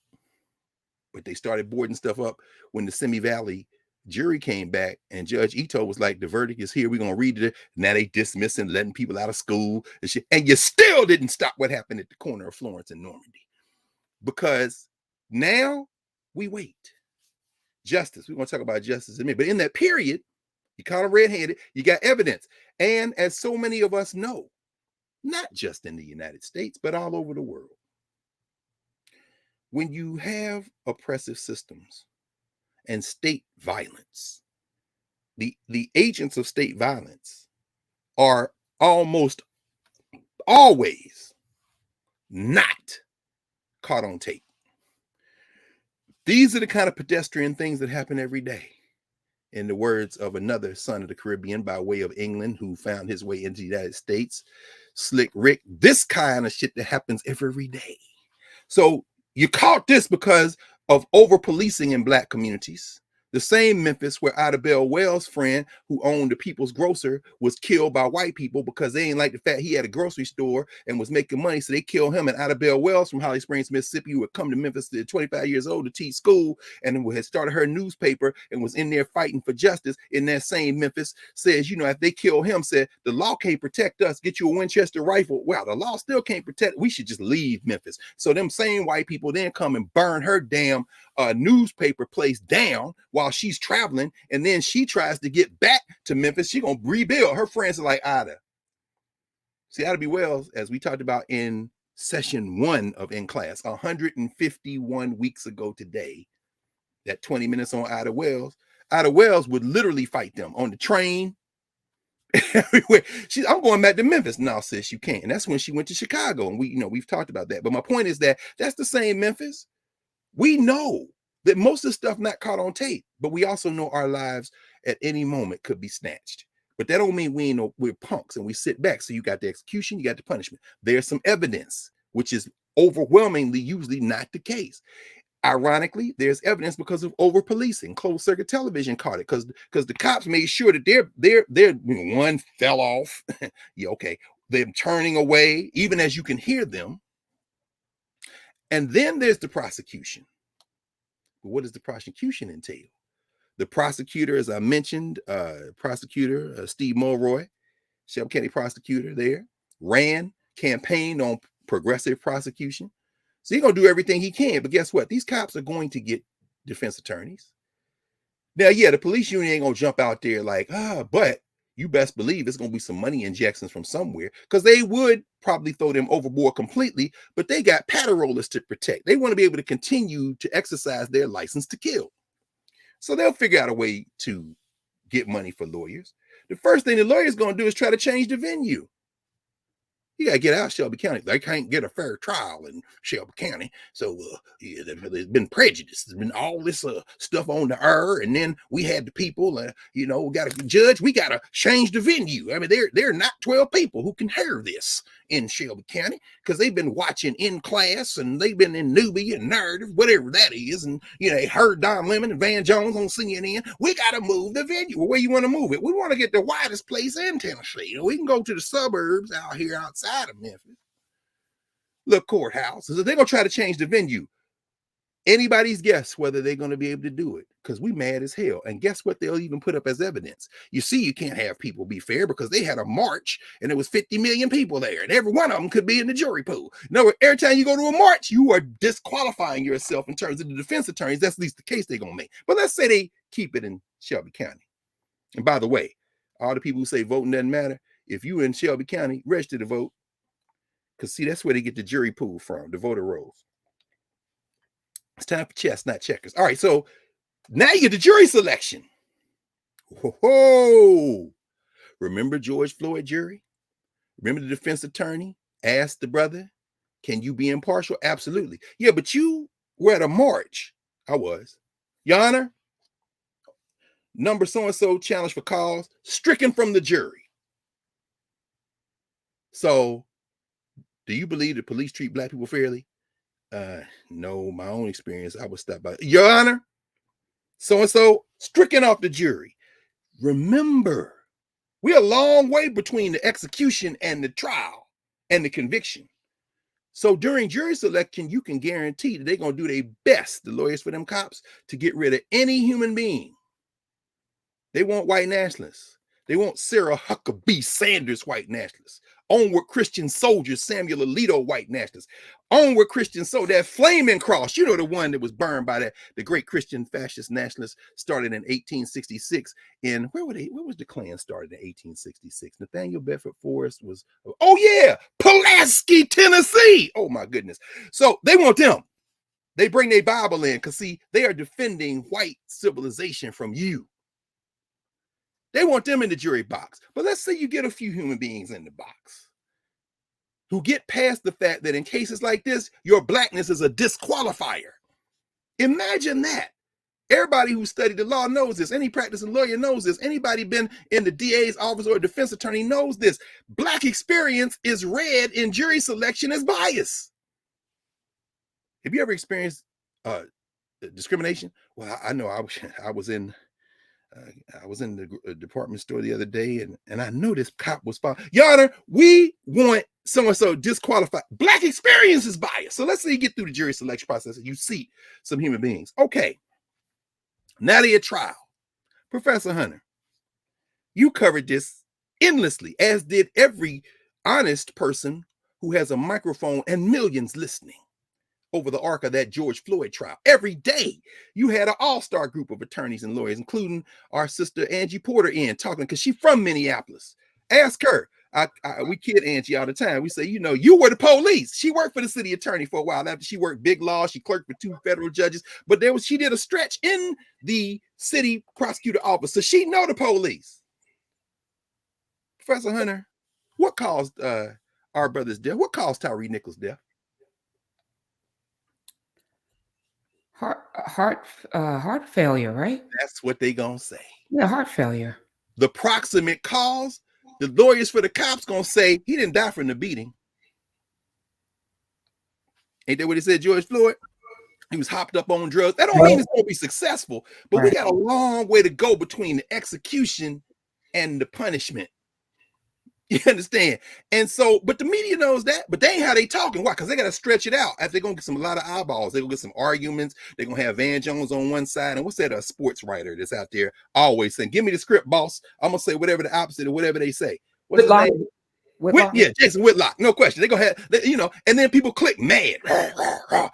but they started boarding stuff up when the Simi Valley jury came back and Judge Ito was like, the verdict is here. We're going to read it. Now they dismissing, letting people out of school and shit. And you still didn't stop what happened at the corner of Florence and Normandy, because now we wait. Justice. We're going to talk about justice in a minute. But in that period, you caught him red-handed, you got evidence. And as so many of us know, not just in the United States, but all over the world, when you have oppressive systems and state violence, the agents of state violence are almost always not caught on tape. These are the kind of pedestrian things that happen every day. In the words of another son of the Caribbean by way of England who found his way into the United States, Slick Rick, this kind of shit that happens every day. So you caught this because of over-policing in Black communities. The same Memphis where Ida Bell Wells' friend who owned the People's Grocer was killed by white people because they ain't like the fact he had a grocery store and was making money. So they killed him. And Ida Bell Wells from Holly Springs, Mississippi, who had come to Memphis at 25 years old to teach school and had started her newspaper and was in there fighting for justice in that same Memphis, says, if they kill him, said, the law can't protect us. Get you a Winchester rifle. Wow, the law still can't protect. We should just leave Memphis. So them same white people then come and burn her damn newspaper place down while she's traveling, and then she tries to get back to Memphis. She gonna rebuild. Her friends are like, Ida, See, Ida B. Wells, as we talked about in session 1 of In Class, 151 weeks ago today, that 20 minutes on Ida Wells would literally fight them on the train, everywhere. I'm going back to Memphis. No, sis, you can't. And that's when she went to Chicago. And we've talked about that. But my point is that that's the same Memphis. We know that most of the stuff not caught on tape, but we also know our lives at any moment could be snatched. But that don't mean we're punks and we sit back. So you got the execution, you got the punishment. There's some evidence, which is overwhelmingly usually not the case. Ironically, there's evidence because of over policing. Closed circuit television caught it because the cops made sure that they're one fell off. Yeah, okay. They're turning away, even as you can hear them. And then there's the prosecution. But what does the prosecution entail? The prosecutor, as I mentioned, Steve Mulroy, Shelby County prosecutor there, campaigned on progressive prosecution. So he's going to do everything he can. But guess what? These cops are going to get defense attorneys. Now, yeah, the police union ain't going to jump out there like, but you best believe it's going to be some money injections from somewhere, because they would probably throw them overboard completely, but they got patrollers to protect. They want to be able to continue to exercise their license to kill. So they'll figure out a way to get money for lawyers. The first thing the lawyer's going to do is try to change the venue. You got to get out Shelby County. They can't get a fair trial in Shelby County. So yeah, there's been prejudice. There's been all this stuff on the air. And then we had the people, we got to judge. We got to change the venue. I mean, there are not 12 people who can hear this in Shelby County because they've been watching In Class and they've been in Newbie and Narrative, whatever that is. And, they heard Don Lemon and Van Jones on CNN. We got to move the venue. Well, where you want to move it? We want to get the widest place in Tennessee. We can go to the suburbs out here outside of Memphis. Look, courthouse. So they're going to try to change the venue. Anybody's guess whether they're going to be able to do it, because we mad as hell. And guess what they'll even put up as evidence? You see, you can't have people be fair because they had a march and there was 50 million people there and every one of them could be in the jury pool. No, every time you go to a march, you are disqualifying yourself in terms of the defense attorneys. That's at least the case they're going to make. But let's say they keep it in Shelby County. And by the way, all the people who say voting doesn't matter, if you in Shelby County, register to vote. Because see, that's where they get the jury pool from, the voter rolls. It's time for chess, not checkers. All right, so now you get the jury selection. Whoa! Remember George Floyd jury? Remember the defense attorney asked the brother, can you be impartial? Absolutely. Yeah, but you were at a march. I was. Your Honor, number so-and-so challenged for cause, stricken from the jury. So, do you believe the police treat black people fairly? No, my own experience, I would stop by. Your Honor, so-and-so stricken off the jury. Remember, we're a long way between the execution and the trial and the conviction. So during jury selection, you can guarantee that they're going to do their best, the lawyers for them cops, to get rid of any human being. They want white nationalists. They want Sarah Huckabee Sanders white nationalists. Onward Christian soldiers, Samuel Alito white nationalists. Onward Christian soldier, that flaming cross, the one that was burned by the great Christian fascist nationalists, started in 1866 in, where was the Klan started in 1866? Nathaniel Bedford Forrest was, oh yeah, Pulaski, Tennessee. Oh my goodness. So they want them. They bring their Bible in because see, they are defending white civilization from you. They want them in the jury box. But let's say you get a few human beings in the box who get past the fact that in cases like this, your blackness is a disqualifier. Imagine that. Everybody who studied the law knows this. Any practicing lawyer knows this. Anybody been in the DA's office or a defense attorney knows this. Black experience is read in jury selection as bias. Have you ever experienced discrimination? Well, I know I was in the department store the other day, and I know this cop was found. Your Honor, we want so-and-so disqualified. Black experience is biased. So let's say you get through the jury selection process and you see some human beings. Okay, now they're at trial. Professor Hunter, you covered this endlessly, as did every honest person who has a microphone and millions listening. Over the arc of that George Floyd trial. Every day, you had an all-star group of attorneys and lawyers, including our sister Angie Porter talking, because she's from Minneapolis. Ask her, We kid Angie all the time. We say, you know, you were the police. She worked for the city attorney for a while. After she worked big law, she clerked for 2 federal judges. But she did a stretch in the city prosecutor office, so she know the police. Professor Hunter, what caused our brother's death? What caused Tyre Nichols' death? Heart failure, right? That's what they gonna say. Yeah, heart failure. The proximate cause, the lawyers for the cops gonna say he didn't die from the beating. Ain't that what he said, George Floyd? He was hopped up on drugs. That don't mean it's gonna be successful, but we got a long way to go between the execution and the punishment. You understand? And so, but the media knows that, but they ain't how they talking. Why? Because they got to stretch it out. After they're going to get a lot of eyeballs, they're going to get some arguments. They're going to have Van Jones on one side. And what's that, a sports writer that's out there always saying, give me the script, boss. I'm going to say whatever the opposite of whatever they say. What's his name? Yeah, Jason Whitlock. No question. They're going to have, you know, and then people click mad. I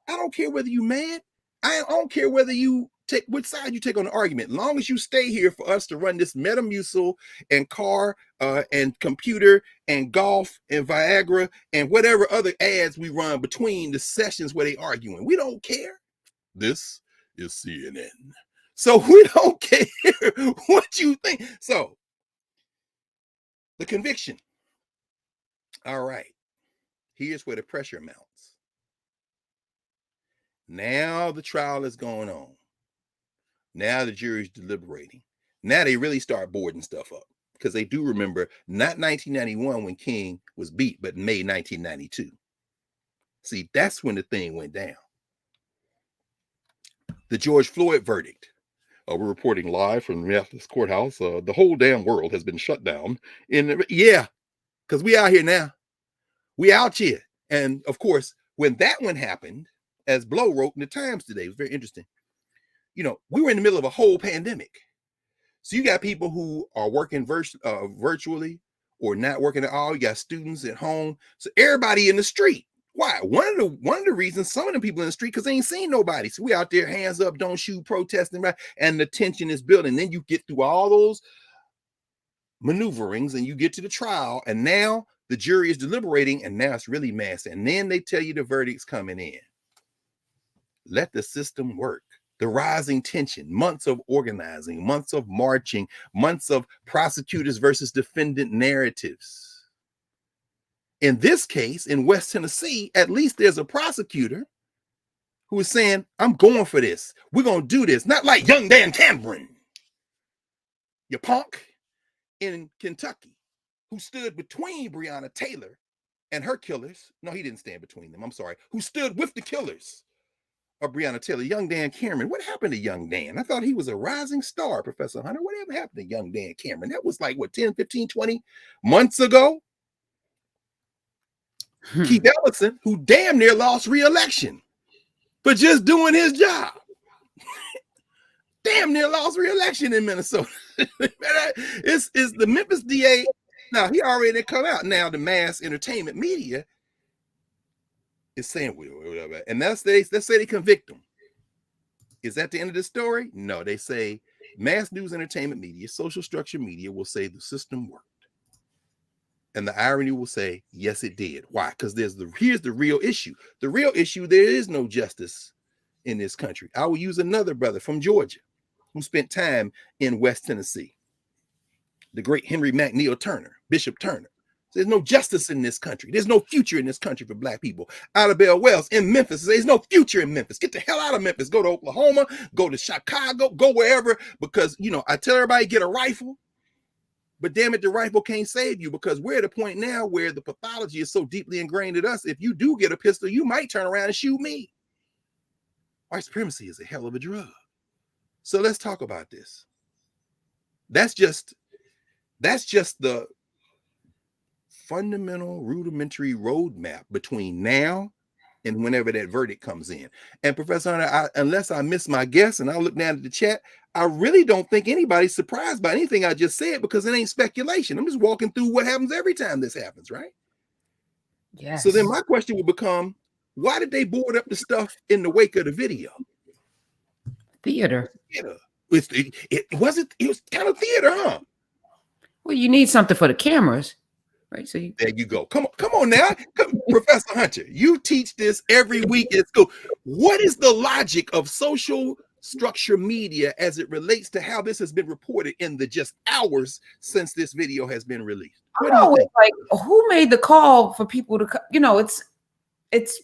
don't care whether you mad. I don't care whether you take which side you take on the argument. As long as you stay here for us to run this Metamucil and car and computer and golf and Viagra and whatever other ads we run between the sessions where they arguing, we don't care. This is CNN, so we don't care what you think. So the conviction. All right, here's where the pressure mounts. Now the trial is going on. Now the jury's deliberating. Now they really start boarding stuff up because they do remember not 1991 when King was beat, but May 1992. See, that's when the thing went down. The George Floyd verdict. We're reporting live from the Memphis courthouse. The whole damn world has been shut down. Yeah, because we out here now. We out here. And of course, when that one happened, as Blow wrote in the Times today, it was very interesting. You know, we were in the middle of a whole pandemic. So you got people who are working virtually or not working at all. You got students at home. So everybody in the street. Why? One of the reasons some of the people in the street, because they ain't seen nobody. So we out there, hands up, don't shoot, protesting, right? And the tension is building. Then you get through all those maneuverings and you get to the trial. And now the jury is deliberating and now it's really mass. And then they tell you the verdict's coming in. Let the system work. The rising tension, months of organizing, months of marching, months of prosecutors versus defendant narratives. In this case, in West Tennessee, at least there's a prosecutor who is saying, I'm going for this. We're going to do this. Not like young Dan Cameron, you punk, in Kentucky, who stood between Breonna Taylor and her killers. No, he didn't stand between them. I'm sorry. Who stood with the killers of Breonna Taylor, young Dan Cameron. What happened to young Dan? I thought he was a rising star, Professor Hunter. Whatever happened to young Dan Cameron? That was like, what, 10, 15, 20 months ago? Keith Ellison, who damn near lost re-election for just doing his job. Damn near lost re-election in Minnesota. It's the Memphis DA. Now, he already come out. Now, the mass entertainment media is saying whatever, and let's say they convict him. Is that the end of the story? No, they say mass news entertainment media, social structure media will say the system worked, and the irony will say yes, it did. Why? Because here's the real issue. The real issue: there is no justice in this country. I will use another brother from Georgia who spent time in West Tennessee, the great Henry McNeil Turner, Bishop Turner. There's no justice in this country. There's no future in this country for Black people. Bell Wells in Memphis, there's no future in Memphis. Get the hell out of Memphis. Go to Oklahoma, go to Chicago, go wherever, because, you know, I tell everybody get a rifle, but damn it, the rifle can't save you, because we're at a point now where the pathology is so deeply ingrained in us. If you do get a pistol, you might turn around and shoot me. White supremacy is a hell of a drug. So let's talk about this. That's just the fundamental, rudimentary roadmap between now and whenever that verdict comes in. And Professor Hunter, unless I miss my guess, and I'll look down at the chat, I really don't think anybody's surprised by anything I just said, because it ain't speculation. I'm just walking through what happens every time this happens, right? Yes. So then my question would become, why did they board up the stuff in the wake of the video? Theater. It was kind of theater, huh? Well, you need something for the cameras. right? So you, There you go. Come on now. Professor Hunter, you teach this every week at school. What is the logic of social structure media as it relates to how this has been reported in the just hours since this video has been released? What do you think? like, who made the call for people to, it's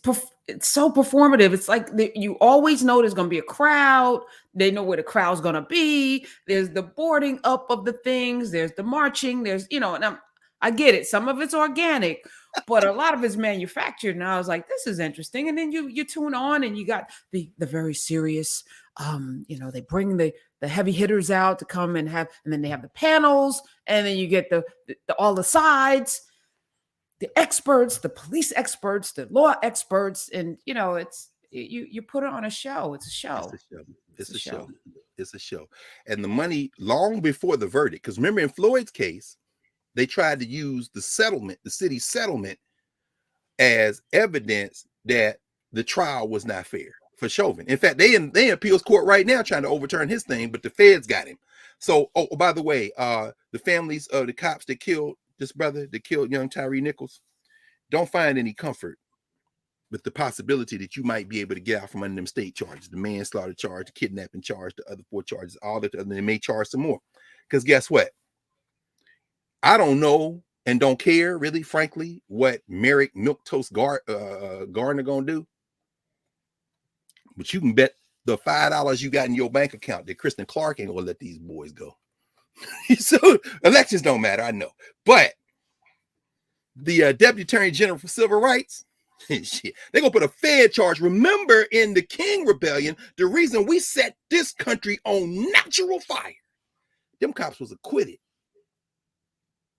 so performative. It's like you always know there's going to be a crowd. They know where the crowd's going to be. There's the boarding up of the things. There's the marching. There's, and I get it. Some of it's organic, but a lot of it's manufactured. And I was like, this is interesting. And then you tune on and you got the very serious, they bring the heavy hitters out to come and then they have the panels, and then you get the all the sides, the experts, the police experts, the law experts, and it's you put it on a show. It's a show. It's a show. It's a show. And the money, long before the verdict, because remember in Floyd's case, they tried to use the settlement, the city's settlement, as evidence that the trial was not fair for Chauvin. In fact, they in appeals court right now trying to overturn his thing, but the feds got him. So, by the way, the families of the cops that killed this brother, that killed young Tyre Nichols, don't find any comfort with the possibility that you might be able to get out from under them state charges, the manslaughter charge, the kidnapping charge, the other 4 charges, all that, and they may charge some more. Because guess what? I don't know and don't care, really, frankly, what Merrick Milquetoast Garner gonna do. But you can bet the $5 you got in your bank account that Kristen Clark ain't gonna let these boys go. So elections don't matter, I know. But the Deputy Attorney General for Civil Rights, shit, they're gonna put a Fed charge. Remember, in the King Rebellion, the reason we set this country on natural fire, them cops was acquitted.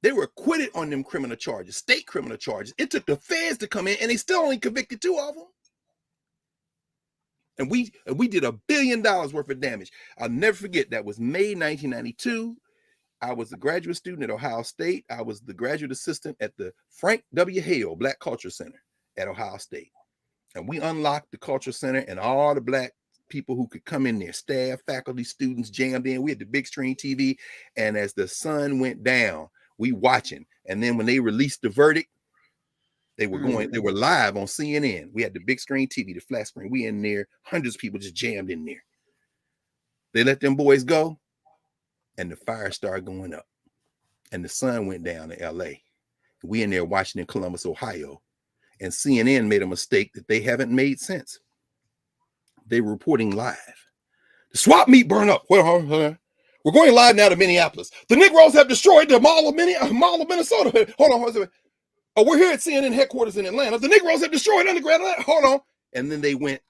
They were acquitted on them criminal charges, state criminal charges. It took the feds to come in, and they still only convicted 2 of them. And we did $1 billion worth of damage. I'll never forget, that was May 1992. I was a graduate student at Ohio State. I was the graduate assistant at the Frank W. Hale Black Culture Center at Ohio State. And we unlocked the Culture Center, and all the Black people who could come in there, staff, faculty, students, jammed in. We had the big screen TV. And as the sun went down, we watching. And then when they released the verdict, they were live on CNN. We had the big screen TV, the flat screen. We in there, hundreds of people just jammed in there. They let them boys go, and the fire started going up. And the sun went down in LA. We in there watching in Columbus, Ohio. And CNN made a mistake that they haven't made since. They were reporting live. The swap meet burned up. We're going live now to Minneapolis. The Negroes have destroyed the mall of Minnesota. Hold on. Oh, we're here at CNN headquarters in Atlanta. The Negroes have destroyed underground. Hold on. And then they went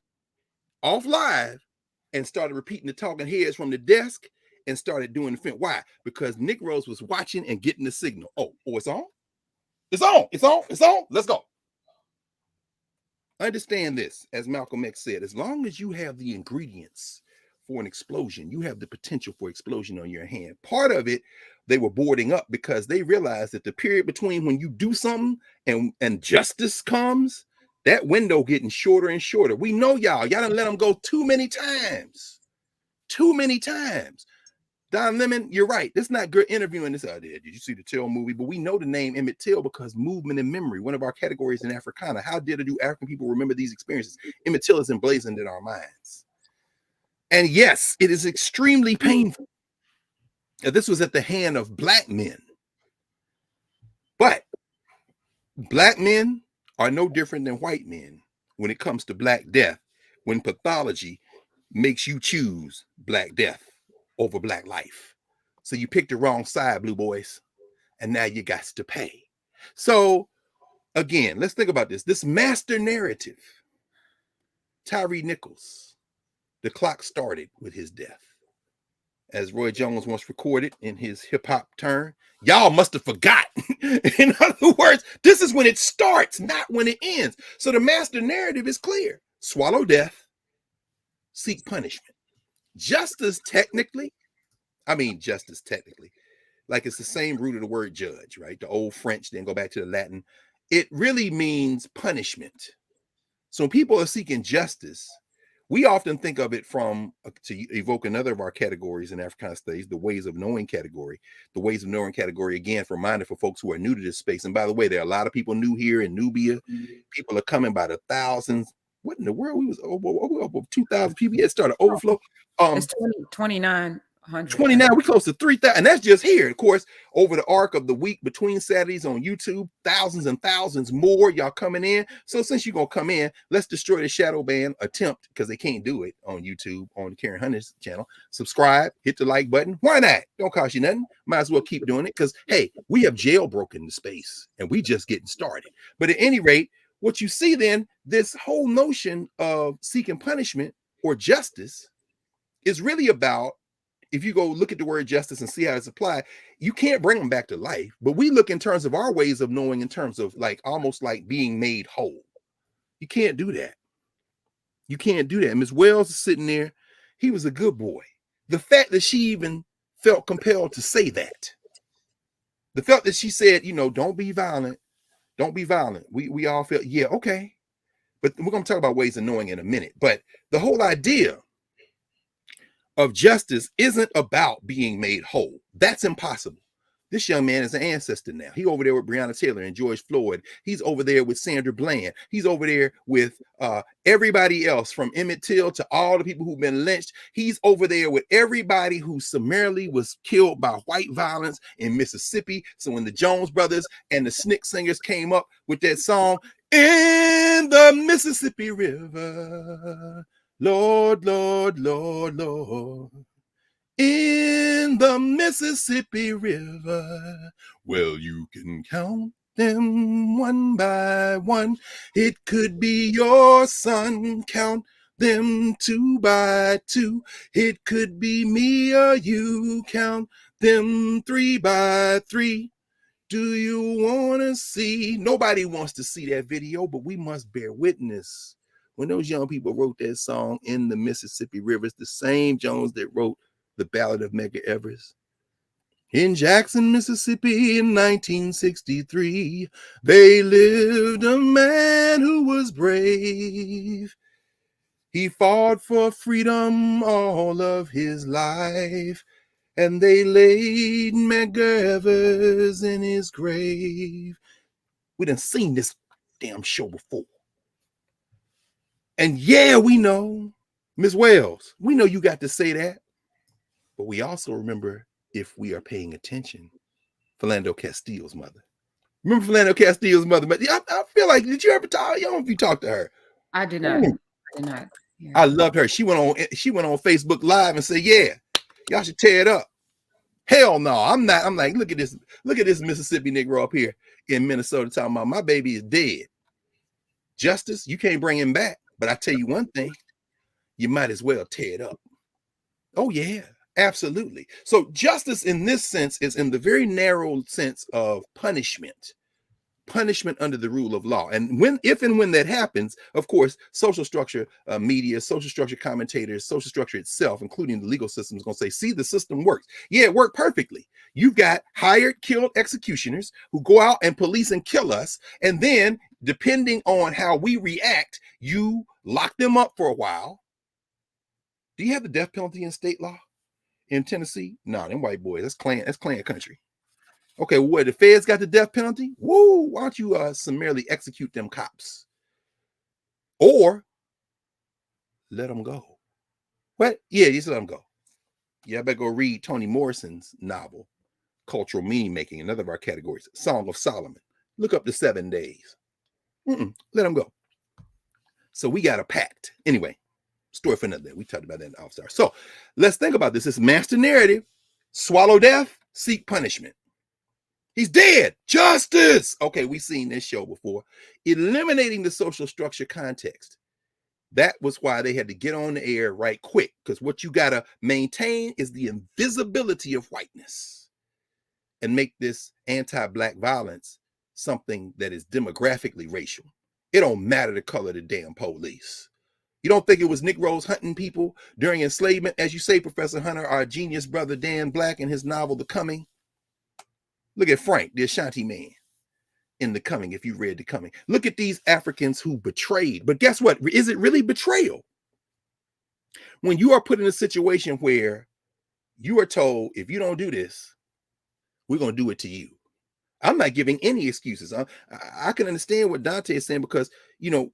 off live and started repeating the talking heads from the desk and started doing the film. Why? Because Negroes was watching and getting the signal. Oh, it's on? It's on. Let's go. Understand this, as Malcolm X said, as long as you have the ingredients for an explosion, you have the potential for explosion on your hand. Part of it, they were boarding up because they realized that the period between when you do something and justice comes, that window getting shorter and shorter. We know y'all done let them go too many times. Don Lemon, you're right. This is not good interviewing this out there. Did you see the Till movie? But we know the name Emmett Till because movement and memory, one of our categories in Africana. How do African people remember these experiences? Emmett Till is emblazoned in our minds. And yes, it is extremely painful. This was at the hand of Black men. But Black men are no different than white men when it comes to Black death, when pathology makes you choose Black death over Black life. So you picked the wrong side, blue boys, and now you got to pay. So again, let's think about this. This master narrative, Tyre Nichols, the clock started with his death. As Roy Jones once recorded in his hip-hop turn, y'all must have forgot. In other words, this is when it starts, not when it ends. So the master narrative is clear. Swallow death, seek punishment. Justice technically, like it's the same root of the word judge, right? The old French, then go back to the Latin. It really means punishment. So when people are seeking justice, We often think of it from, to evoke another of our categories in Africana studies, the ways of knowing category. The ways of knowing category, again, for reminder for folks who are new to this space. And by the way, there are a lot of people new here in Nubia. People are coming by the thousands. What in the world? We was over 2,000 people. It started overflow. It's 2,900. 29, we close to 3,000, and that's just here. Of course, over the arc of the week between Saturdays on YouTube, thousands and thousands more y'all coming in. So since you're gonna come in, let's destroy the shadow ban attempt, because they can't do it on YouTube on Karen Hunter's channel. Subscribe, hit the like button. Why not? Don't cost you nothing. Might as well keep doing it, because hey, we have jailbroken the space and we just getting started. But at any rate, what you see then, this whole notion of seeking punishment or justice is really about, if you go look at the word justice and see how it's applied, you can't bring them back to life. But we look in terms of our ways of knowing, in terms of like almost like being made whole. You can't do that. You can't do that. Ms. Wells is sitting there. He was a good boy. The fact that she even felt compelled to say that, the fact that she said, you know, don't be violent. Don't be violent. We all felt, yeah, okay. But we're going to talk about ways of knowing in a minute. But the whole idea of justice isn't about being made whole. That's impossible. This young man is an ancestor now. He over there with Breonna Taylor and George Floyd. He's over there with Sandra Bland. He's over there with everybody else, from Emmett Till to all the people who've been lynched. He's over there with everybody who summarily was killed by white violence in Mississippi. So when the Jones Brothers and the Snick Singers came up with that song, "In the Mississippi River, Lord, Lord, Lord, Lord, in the Mississippi River, well, you can count them one by one. It could be your son, count them two by two. It could be me or you, count them three by three. Do you want to see?" Nobody wants to see that video, but we must bear witness. When those young people wrote that song, "In the Mississippi River," it's the same Jones that wrote the Ballad of Medgar Evers. In Jackson, Mississippi in 1963, they lived a man who was brave. He fought for freedom all of his life, and they laid Medgar Evers in his grave. We done seen this damn show before. And yeah, we know, Ms. Wells, we know you got to say that. But we also remember, if we are paying attention, Philando Castile's mother. Remember Philando Castile's mother? But I feel like, did you ever talk? I don't know if you talked to her. I did not. Ooh. I did not. Yeah. I loved her. She went on Facebook Live and said, "Yeah, y'all should tear it up." Hell no, I'm not. I'm like, look at this Mississippi Negro up here in Minnesota talking about my baby is dead. Justice, you can't bring him back. But I tell you one thing, you might as well tear it up. Oh yeah, absolutely. So justice in this sense is in the very narrow sense of punishment under the rule of law. And if and when that happens, of course, social structure, media, social structure commentators, social structure itself, including the legal system, is going to say, see, the system works. Yeah, it worked perfectly. You've got hired, killed executioners who go out and police and kill us. And then, depending on how we react, you lock them up for a while. Do you have the death penalty in state law in Tennessee? No, them white boys, that's Klan country. Okay, well, the feds got the death penalty? Woo, why don't you summarily execute them cops? Or let them go. What? Yeah, just let them go. Yeah, I better go read Toni Morrison's novel, Cultural Meaning Making, another of our categories, Song of Solomon. Look up the 7 days. Let them go. So we got a pact. Anyway, story for another day. We talked about that in All Star. So let's think about this. This master narrative: swallow death, seek punishment. He's dead. Justice. Okay, we've seen this show before. Eliminating the social structure context. That was why they had to get on the air right quick, because what you got to maintain is the invisibility of whiteness and make this anti-Black violence something that is demographically racial. It don't matter the color of the damn police. You don't think it was Negroes hunting people during enslavement, as you say, Professor Hunter, our genius brother Dan Black in his novel, The Coming? Look at Frank, the Ashanti man, in The Coming, if you read The Coming. Look at these Africans who betrayed. But guess what? Is it really betrayal? when you are put in a situation where you are told, if you don't do this, we're going to do it to you. I'm not giving any excuses. I can understand what Dante is saying, because, you know,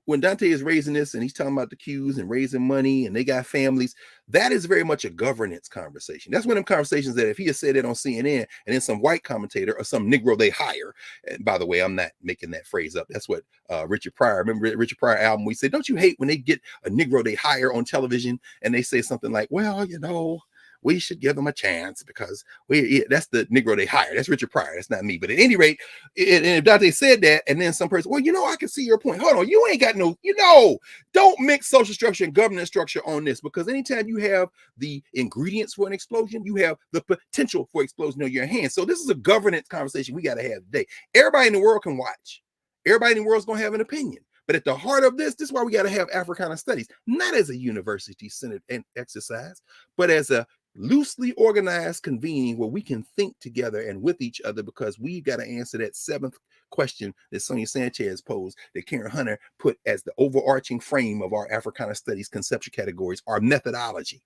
when Dante is raising this and he's talking about the Qs and raising money and they got families, that is very much a governance conversation. That's one of them conversations that if he had said it on CNN and then some white commentator or some Negro they hire, and by the way, I'm not making that phrase up. That's what Richard Pryor, remember Richard Pryor album, we said, don't you hate when they get a Negro they hire on television and they say something like, well, you know, we should give them a chance because that's the Negro they hire. That's Richard Pryor. That's not me. But at any rate, and if Dante said that, and then some person, well, you know, I can see your point. Hold on, you ain't got no, you know, don't mix social structure and governance structure on this, because anytime you have the ingredients for an explosion, you have the potential for explosion on your hands. So this is a governance conversation we got to have today. Everybody in the world can watch. Everybody in the world is going to have an opinion. But at the heart of this is why we got to have Africana studies, not as a university-centered exercise, but as a loosely organized convening where we can think together and with each other, because we got to answer that seventh question that Sonia Sanchez posed, that Karen Hunter put as the overarching frame of our Africana studies conceptual categories, our methodology.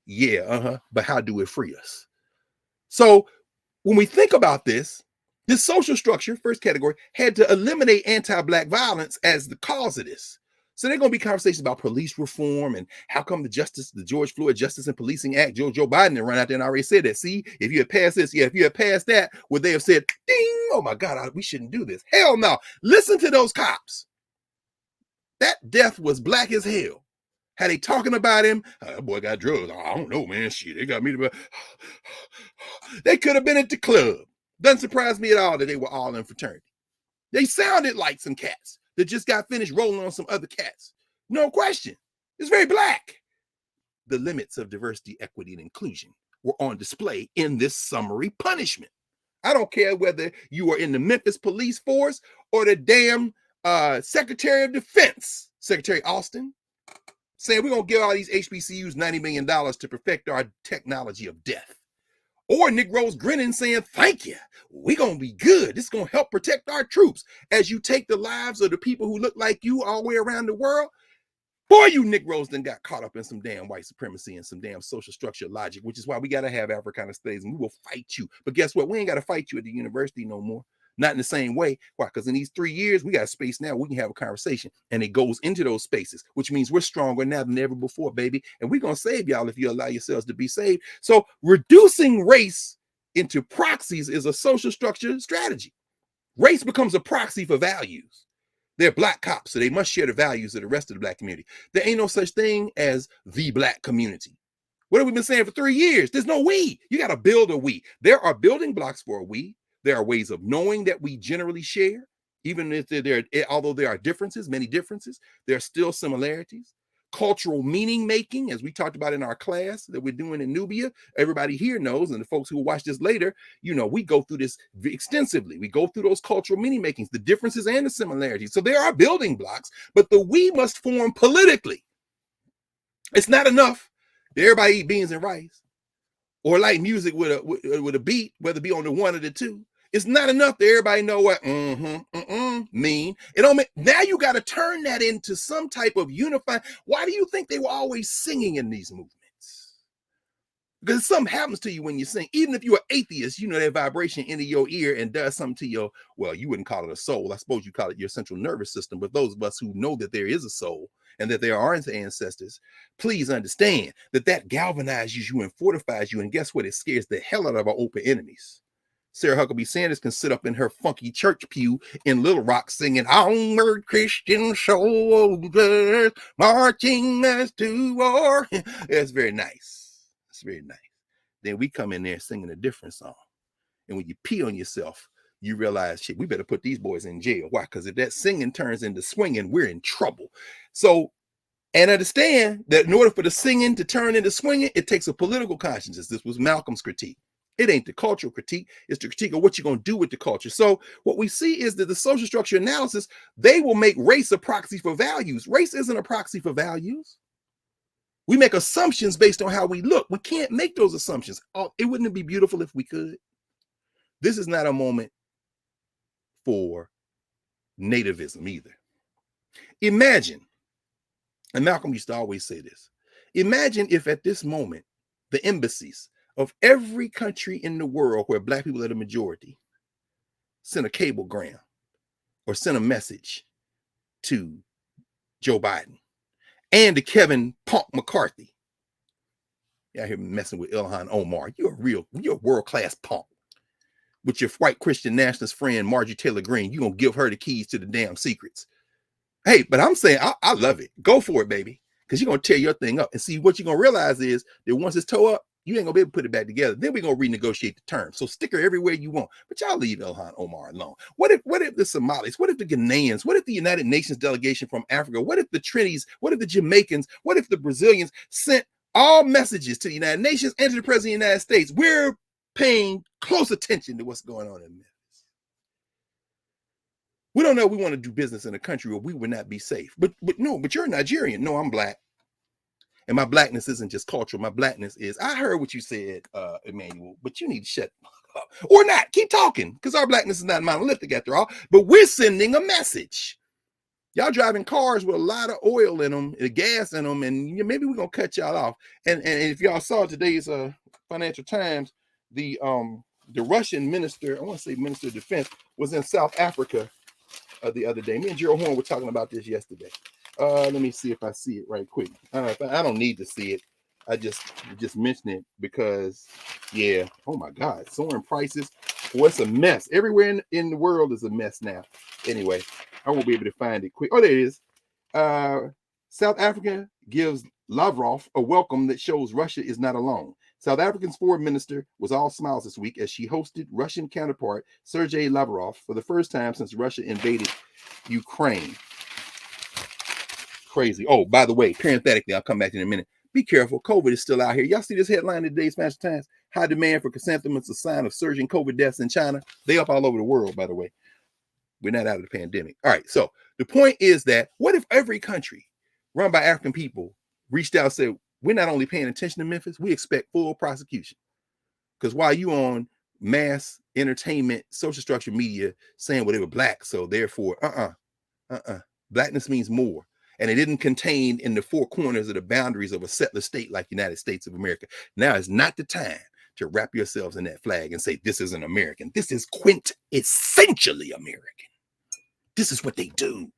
Yeah, but how do it free us? So when we think about this social structure, first category, had to eliminate anti-Black violence as the cause of this. So there are going to be conversations about police reform and how come the George Floyd Justice and Policing Act, Joe Biden had run out there and already said that. See, if you had passed this, if you had passed that, would they have said, ding, oh my God, we shouldn't do this? Hell no. Listen to those cops. That death was Black as hell. Had they talking about him, that boy got drugs. I don't know, man. Shit, they got me to. They could have been at the club. Doesn't surprise me at all that they were all in fraternity. They sounded like some cats that just got finished rolling on some other cats. No question. It's very Black. The limits of diversity, equity, and inclusion were on display in this summary punishment. I don't care whether you are in the Memphis police force or the damn Secretary of Defense, Secretary Austin, saying we're going to give all these HBCUs $90 million to perfect our technology of death. Or Negroes grinning saying, thank you, we're going to be good. This is going to help protect our troops. As you take the lives of the people who look like you all the way around the world, boy, you Negroes then got caught up in some damn white supremacy and some damn social structure logic, which is why we got to have Africana studies, and we will fight you. But guess what? We ain't got to fight you at the university no more. Not in the same way. Why? Because in these 3 years, we got space now. We can have a conversation, and it goes into those spaces, which means we're stronger now than ever before, baby. And we're going to save y'all if you allow yourselves to be saved. So reducing race into proxies is a social structure strategy. Race becomes a proxy for values. They're Black cops, so they must share the values of the rest of the Black community. There ain't no such thing as the Black community. What have we been saying for 3 years? There's no we. You got to build a we. There are building blocks for a we. There are ways of knowing that we generally share, even if although there are differences, many differences, there are still similarities. Cultural meaning making, as we talked about in our class that we're doing in Nubia, everybody here knows, and the folks who will watch this later, you know, we go through this extensively. We go through those cultural meaning makings, the differences and the similarities. So there are building blocks, but the we must form politically. It's not enough that everybody eat beans and rice or like music with a beat, whether it be on the one or the two. It's not enough that everybody know what mean. It don't mean, now you got to turn that into some type of unifying. Why do you think they were always singing in these movements? Because something happens to you when you sing. Even if you're an atheist, you know that vibration into your ear and does something to your, well, you wouldn't call it a soul. I suppose you call it your central nervous system. But those of us who know that there is a soul and that there are ancestors, please understand that that galvanizes you and fortifies you. And guess what? It scares the hell out of our open enemies. Sarah Huckabee Sanders can sit up in her funky church pew in Little Rock singing, onward Christian soldiers marching us to war. It's very nice. It's very nice. Then we come in there singing a different song. And when you pee on yourself, you realize, shit, we better put these boys in jail. Why? Because if that singing turns into swinging, we're in trouble. So, and understand that in order for the singing to turn into swinging, it takes a political consciousness. This was Malcolm's critique. It ain't the cultural critique. It's the critique of what you're going to do with the culture. So what we see is that the social structure analysis, they will make race a proxy for values. Race isn't a proxy for values. We make assumptions based on how we look. We can't make those assumptions. Oh, it wouldn't be beautiful if we could. This is not a moment for nativism either. Imagine, and Malcolm used to always say this, Imagine if at this moment, the embassies of every country in the world where Black people are the majority sent a cablegram or sent a message to Joe Biden and to Kevin Punk McCarthy. You out here messing with Ilhan Omar. You're a world-class punk. With your white Christian nationalist friend, Marjorie Taylor Greene, you're going to give her the keys to the damn secrets. Hey, but I'm saying, I love it. Go for it, baby. Because you're going to tear your thing up. And see, what you're going to realize is that once it's tore up, you ain't going to be able to put it back together. Then we're going to renegotiate the terms. So stick her everywhere you want. But y'all leave Ilhan Omar alone. What if the Somalis? What if the Ghanaians? What if the United Nations delegation from Africa? What if the Trinis? What if the Jamaicans? What if the Brazilians sent all messages to the United Nations and to the President of the United States? We're paying close attention to what's going on in Memphis. We don't know we want to do business in a country where we would not be safe. But you're a Nigerian. No, I'm Black. And my Blackness isn't just cultural. My Blackness is, I heard what you said, Emmanuel, but you need to shut up. Or not. Keep talking. Because our Blackness is not monolithic after all. But we're sending a message. Y'all driving cars with a lot of oil in them, gas in them, and maybe we're going to cut y'all off. And if y'all saw today's Financial Times, the Russian minister, I want to say Minister of Defense, was in South Africa the other day. Me and Gerald Horn were talking about this yesterday. Let me see if I see it right quick. I don't need to see it. I just mention it because, yeah. Oh my God, soaring prices. Well, it's a mess. Everywhere in the world is a mess now. Anyway, I won't be able to find it quick. Oh, there it is. South Africa gives Lavrov a welcome that shows Russia is not alone. South Africa's foreign minister was all smiles this week as she hosted Russian counterpart Sergei Lavrov for the first time since Russia invaded Ukraine. Crazy. Oh, by the way, parenthetically, I'll come back in a minute. Be careful. COVID is still out here. Y'all see this headline in today's Financial Times? High demand for chrysanthemums, a sign of surging COVID deaths in China. They up all over the world, by the way. We're not out of the pandemic. All right. So the point is that what if every country run by African people reached out and said, we're not only paying attention to Memphis, we expect full prosecution. Because while you on mass entertainment, social structure media saying, well, they were Black, so therefore, Blackness means more. And it didn't contain in the four corners of the boundaries of a settler state like United States of America. Now is not the time to wrap yourselves in that flag and say, this isn't American. This is quintessentially American. This is what they do.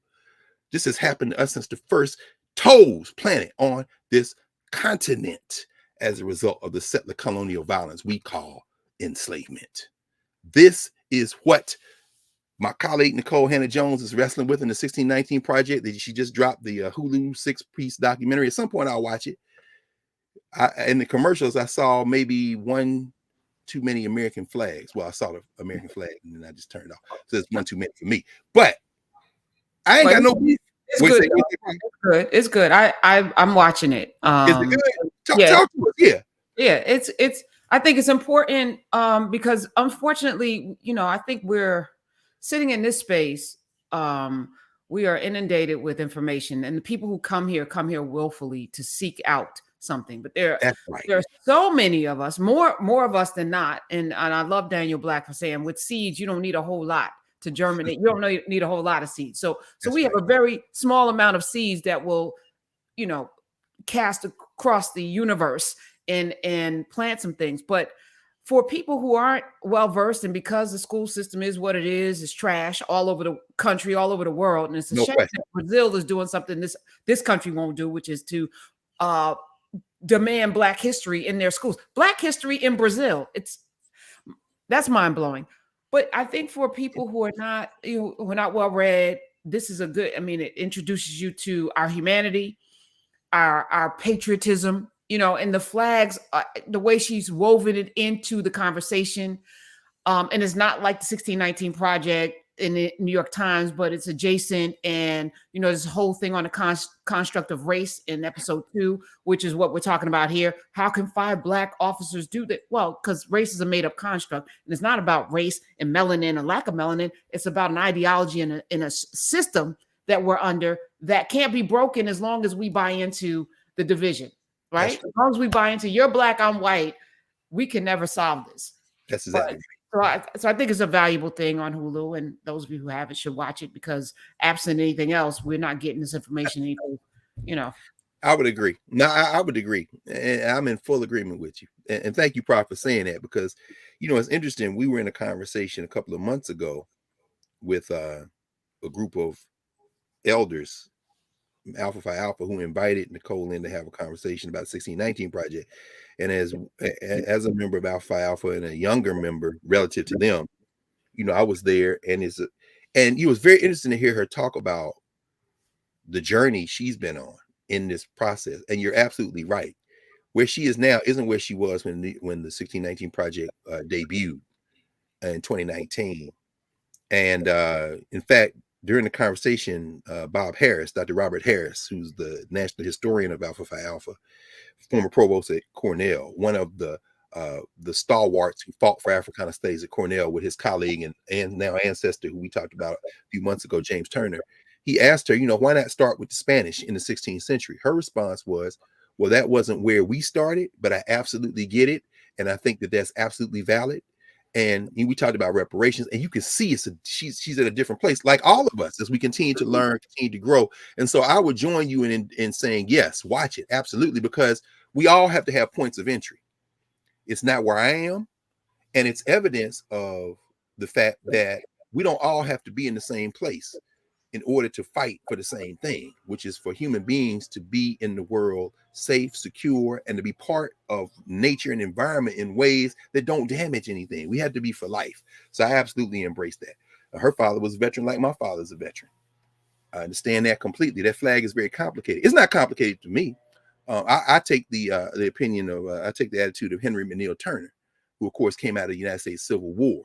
This has happened to us since the first toes planted on this continent as a result of the settler colonial violence we call enslavement. This is what my colleague Nicole Hannah-Jones is wrestling with in the 1619 Project. That she just dropped the Hulu 6-piece documentary. At some point, I'll watch it. In the commercials, I saw maybe one too many American flags. Well, I saw the American flag, and then I just turned off. So it's one too many for me. But I ain't got no beef. It's good. It's good. It's good. I'm watching it. Is it good? Talk to us. Yeah. Yeah. It's. I think it's important because unfortunately, I think we're sitting in this space. We are inundated with information, and the people who come here willfully to seek out something. But there are so many of us, more of us than not. And I love Daniel Black for saying, with seeds, you don't need a whole lot to germinate. You don't need a whole lot of seeds. So we have a very small amount of seeds that will, cast across the universe and plant some things. But for people who aren't well versed, and because the school system is what it is, it's trash all over the country, all over the world, and it's a shame that Brazil is doing something this country won't do, which is to demand Black history in their schools. Black history in Brazil. That's mind blowing. But I think for people who are not, who are not well read, this is a good. I mean, it introduces you to our humanity, our patriotism. And the flags, the way she's woven it into the conversation. And it's not like the 1619 Project in the New York Times, but it's adjacent. And, this whole thing on the construct of race in episode 2, which is what we're talking about here. How can 5 Black officers do that? Well, because race is a made up construct. And it's not about race and melanin or lack of melanin. It's about an ideology and a system that we're under that can't be broken as long as we buy into the division. Right? As long as we buy into you're Black, I'm white, we can never solve this. That's exactly right. So I think it's a valuable thing on Hulu, and those of you who have it should watch it, because absent anything else, we're not getting this information. I would agree. No, I would agree. And I'm in full agreement with you. And thank you, Prof, for saying that, because, it's interesting. We were in a conversation a couple of months ago with a group of elders, Alpha Phi Alpha, who invited Nicole in to have a conversation about the 1619 project. And as a member of Alpha Phi Alpha and a younger member relative to them, I was there, and it was very interesting to hear her talk about the journey she's been on in this process. And you're absolutely right. Where she is now isn't where she was when the 1619 project debuted in 2019. And in fact, during the conversation, Bob Harris, Dr. Robert Harris, who's the national historian of Alpha Phi Alpha, former provost at Cornell, one of the stalwarts who fought for Africana studies at Cornell with his colleague and now ancestor, who we talked about a few months ago, James Turner. He asked her, why not start with the Spanish in the 16th century? Her response was, well, that wasn't where we started, but I absolutely get it. And I think that that's absolutely valid. And we talked about reparations, and you can see she's at a different place, like all of us, as we continue to learn, continue to grow. And so I would join you in saying, yes, watch it. Absolutely. Because we all have to have points of entry. It's not where I am. And it's evidence of the fact that we don't all have to be in the same place in order to fight for the same thing, which is for human beings to be in the world safe, secure, and to be part of nature and environment in ways that don't damage anything. We have to be for life. So I absolutely embrace that. Her father was a veteran like my father's a veteran. I understand that completely. That flag is very complicated. It's not complicated to me. I take the opinion of, I take the attitude of Henry McNeil Turner, who of course came out of the United States Civil War.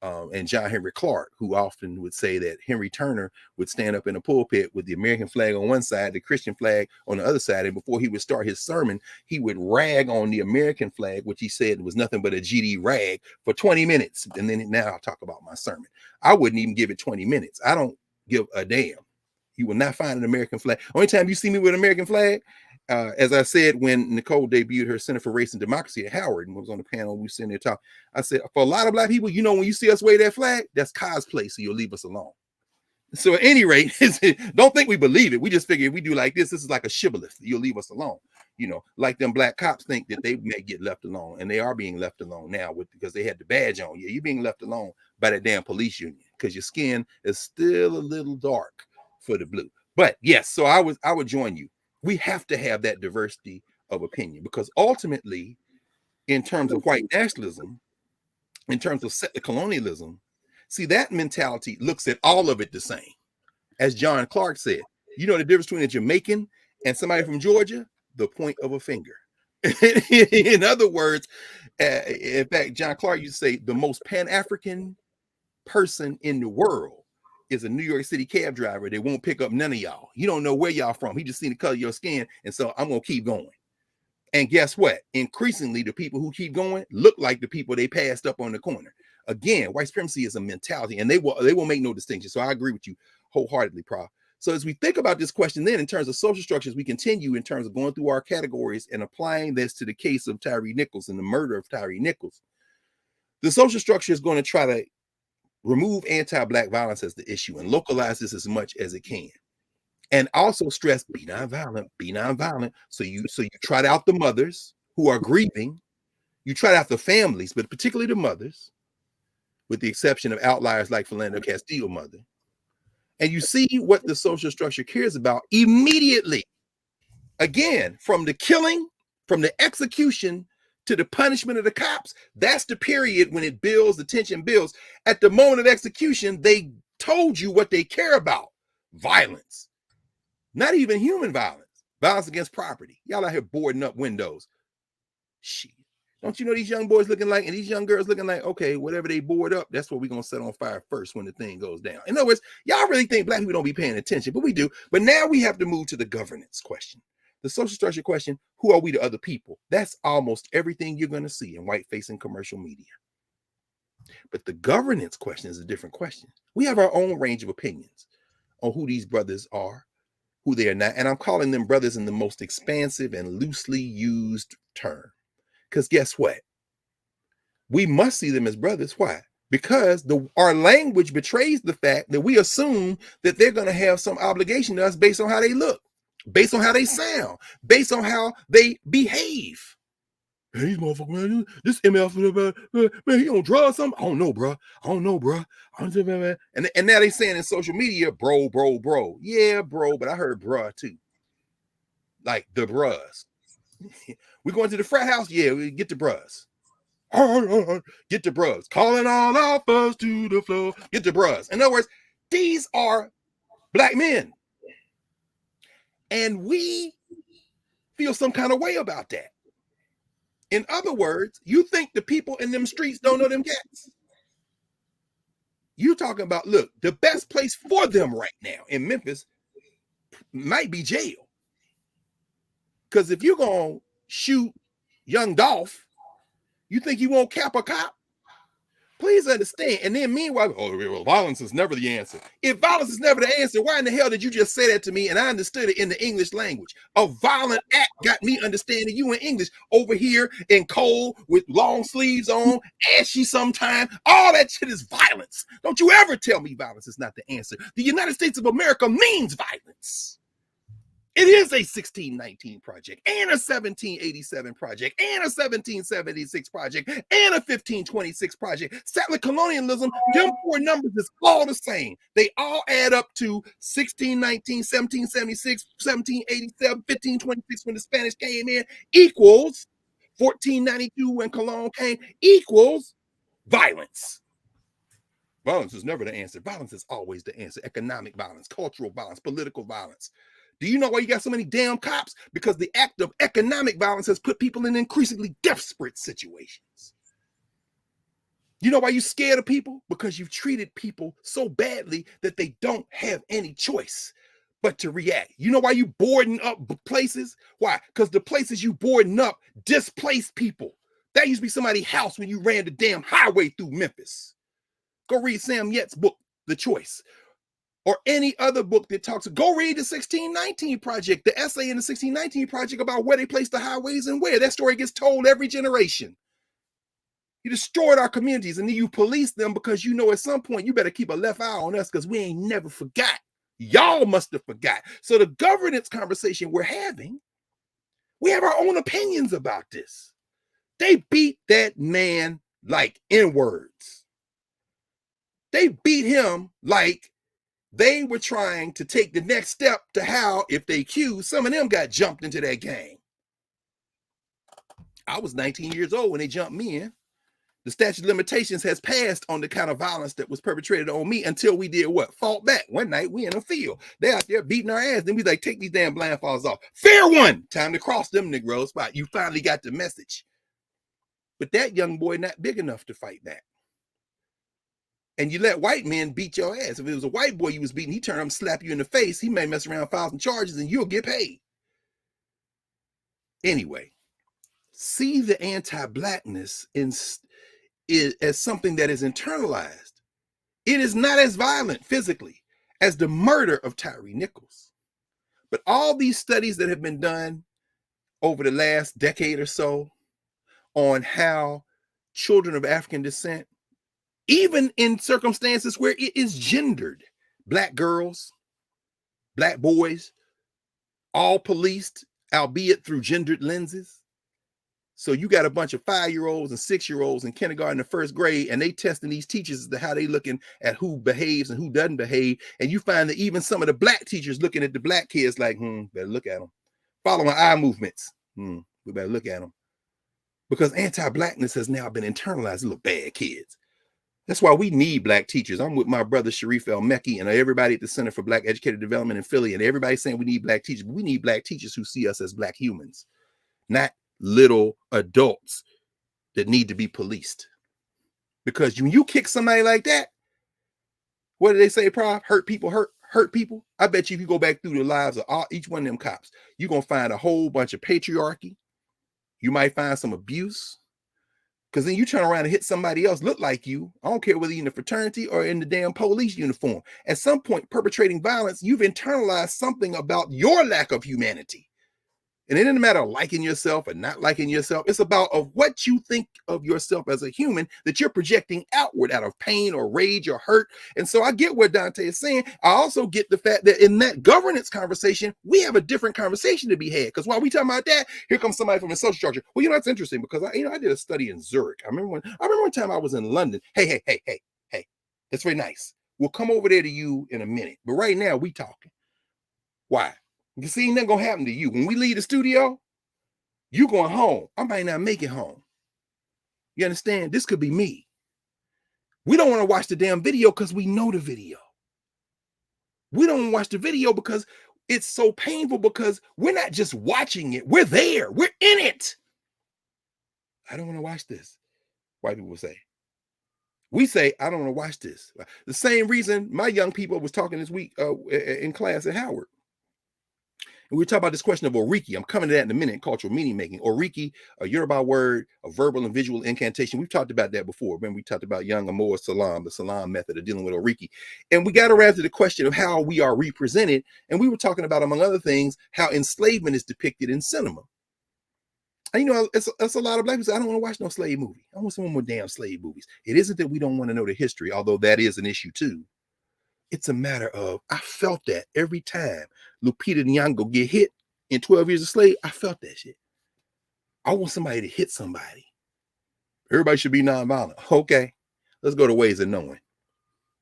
And John Henry Clark, who often would say that Henry Turner would stand up in a pulpit with the American flag on one side, the Christian flag on the other side. And before he would start his sermon, he would rag on the American flag, which he said was nothing but a GD rag, for 20 minutes. And then now I'll talk about my sermon. I wouldn't even give it 20 minutes. I don't give a damn. You will not find an American flag. Only time you see me with an American flag, as I said, when Nicole debuted her Center for Race and Democracy at Howard and was on the panel, we were sitting there talking. I said, for a lot of Black people, when you see us wave that flag, that's cosplay, so you'll leave us alone. So at any rate, don't think we believe it. We just figure if we do like this is like a shibboleth. You'll leave us alone. Like them black cops think that they may get left alone, and they are being left alone now because they had the badge on. Yeah, you're being left alone by that damn police union because your skin is still a little dark for the blue. But yes, so I would join you. We have to have that diversity of opinion, because ultimately, in terms of white nationalism, in terms of settler colonialism, see, that mentality looks at all of it the same. As John Clark said, the difference between a Jamaican and somebody from Georgia? The point of a finger. In other words, in fact, John Clark used to say the most Pan-African person in the world is a New York City cab driver that won't pick up none of y'all. You don't know where y'all from. He just seen the color of your skin, and so I'm going to keep going. And guess what? Increasingly, the people who keep going look like the people they passed up on the corner. Again, white supremacy is a mentality, and they will make no distinction. So I agree with you wholeheartedly, Prof. So as we think about this question then in terms of social structures, we continue in terms of going through our categories and applying this to the case of Tyre Nichols and the murder of Tyre Nichols. The social structure is going to try to remove anti-Black violence as the issue and localize this as much as it can. And also stress, be nonviolent, be nonviolent. So you trot out the mothers who are grieving. You trot out the families, but particularly the mothers, with the exception of outliers like Philando Castillo mother. And you see what the social structure cares about immediately. Again, from the killing, from the execution to the punishment of the cops, that's the period when it builds, the tension builds. At the moment of execution, they told you what they care about: violence. Not even human violence, violence against property. Y'all out here boarding up windows. Shit. Don't you know these young boys looking like, and these young girls looking like, okay, whatever they board up, that's what we're going to set on fire first when the thing goes down. In other words, y'all really think Black people don't be paying attention, but we do. But now we have to move to the governance question. The social structure question, who are we to other people? That's almost everything you're going to see in white-facing commercial media. But the governance question is a different question. We have our own range of opinions on who these brothers are, who they are not. And I'm calling them brothers in the most expansive and loosely used term. Because guess what? We must see them as brothers. Why? Because our language betrays the fact that we assume that they're going to have some obligation to us based on how they look. based on how they sound, based on how they behave. Man, these motherfuckers, man, this MF, man, he on drugs or something? I don't know, bro. And now they saying in social media, bro. Yeah, bro, but I heard bruh too. Like the bruhs. We going to the frat house? Yeah, we get the bruhs. Get the bruhs. Calling all offers to the floor. Get the bruhs. In other words, these are black men. And we feel some kind of way about that. In other words, you think the people in them streets don't know them cats. You talking about, look, the best place for them right now in Memphis might be jail. Because if you're going to shoot young Dolph, you think you won't cap a cop? Please understand. And then meanwhile, well, violence is never the answer. If violence is never the answer, why in the hell did you just say that to me? And I understood it in the English language. A violent act got me understanding you in English over here in cold with long sleeves on, ashy sometime. All that shit is violence. Don't you ever tell me violence is not the answer. The United States of America means violence. It is a 1619 project and a 1787 project and a 1776 project and a 1526 project. Settler colonialism, them four numbers is all the same. They all add up to 1619, 1776, 1787, 1526 when the Spanish came in, equals 1492 when Cologne came, equals violence. Violence is never the answer. Violence is always the answer. Economic violence, cultural violence, political violence. Do you know why you got so many damn cops? Because the act of economic violence has put people in increasingly desperate situations. You know why you're scared of people? Because you've treated people so badly that they don't have any choice but to react. You know why you boarding up places? Why? Because the places you boarding up displace people. That used to be somebody's house when you ran the damn highway through Memphis. Go read Sam Yett's book, The Choice. Or any other book that talks, go read the 1619 Project, the essay in the 1619 Project about where they placed the highways and where. That story gets told every generation. You destroyed our communities and then you police them because you know at some point you better keep a left eye on us because we ain't never forgot. Y'all must have forgot. So the governance conversation we're having, we have our own opinions about this. They beat that man like N-words. They beat him like they were trying to take the next step to how, if they accused, some of them got jumped into that game. I was 19 years old when they jumped me in. The statute of limitations has passed on the kind of violence that was perpetrated on me until we did what? Fought back. One night, we in a field. They out there beating our ass. Then we like, take these damn blindfolds off. Fair one. Time to cross them Negroes spot. You finally got the message. But that young boy not big enough to fight back. And you let white men beat your ass. If it was a white boy you was beating, he turn up and slap you in the face. He may mess around, file some charges, and you'll get paid. Anyway, see the anti-blackness as something that is internalized. It is not as violent physically as the murder of Tyre Nichols. But all these studies that have been done over the last decade or so on how children of African descent, even in circumstances where it is gendered, black girls, black boys, all policed, albeit through gendered lenses. So you got a bunch of 5-year-olds and 6-year-olds in kindergarten and first grade, and they testing these teachers as to how they looking at who behaves and who doesn't behave. And you find that even some of the black teachers looking at the black kids like, better look at them. Following eye movements. We better look at them. Because anti-blackness has now been internalized. Little bad kids. That's why we need black teachers. I'm with my brother Sharif El-Mekki and everybody at the Center for Black Educated Development in Philly, and everybody's saying we need black teachers. But we need black teachers who see us as black humans, not little adults that need to be policed. Because when you kick somebody like that, what do they say, Prof? Hurt people hurt people. I bet you if you go back through the lives of each one of them cops, you're going to find a whole bunch of patriarchy. You might find some abuse. Because then you turn around and hit somebody else look like you. I don't care whether you're in the fraternity or in the damn police uniform. At some point, perpetrating violence, you've internalized something about your lack of humanity. And it doesn't matter liking yourself or not liking yourself. It's about of what you think of yourself as a human that you're projecting outward out of pain or rage or hurt. And so I get what Dante is saying. I also get the fact that in that governance conversation, we have a different conversation to be had. Because while we talking about that, here comes somebody from a social structure. Well, you know, that's interesting because I did a study in Zurich. I remember one time I was in London. Hey, that's very nice. We'll come over there to you in a minute. But right now we talking. Why? You see, nothing gonna happen to you. When we leave the studio, you going home. I might not make it home. You understand? This could be me. We don't want to watch the damn video because we know the video. We don't want to watch the video because it's so painful because we're not just watching it. We're there. We're in it. I don't want to watch this. White people say. We say, I don't want to watch this. The same reason my young people was talking this week in class at Howard. And we talk about this question of Oriki. I'm coming to that in a minute, cultural meaning making. Oriki, a Yoruba word, a verbal and visual incantation. We've talked about that before. Remember, we talked about young Amor Salam, the Salam method of dealing with Oriki. And we got around to the question of how we are represented. And we were talking about, among other things, how enslavement is depicted in cinema. And, you know, it's a lot of black people say, I don't want to watch no slave movie. I want some more damn slave movies. It isn't that we don't want to know the history, although that is an issue too. It's a matter of, I felt that every time Lupita Nyong'o get hit in 12 Years a Slave, I felt that shit. I want somebody to hit somebody. Everybody should be nonviolent. Okay, let's go to ways of knowing.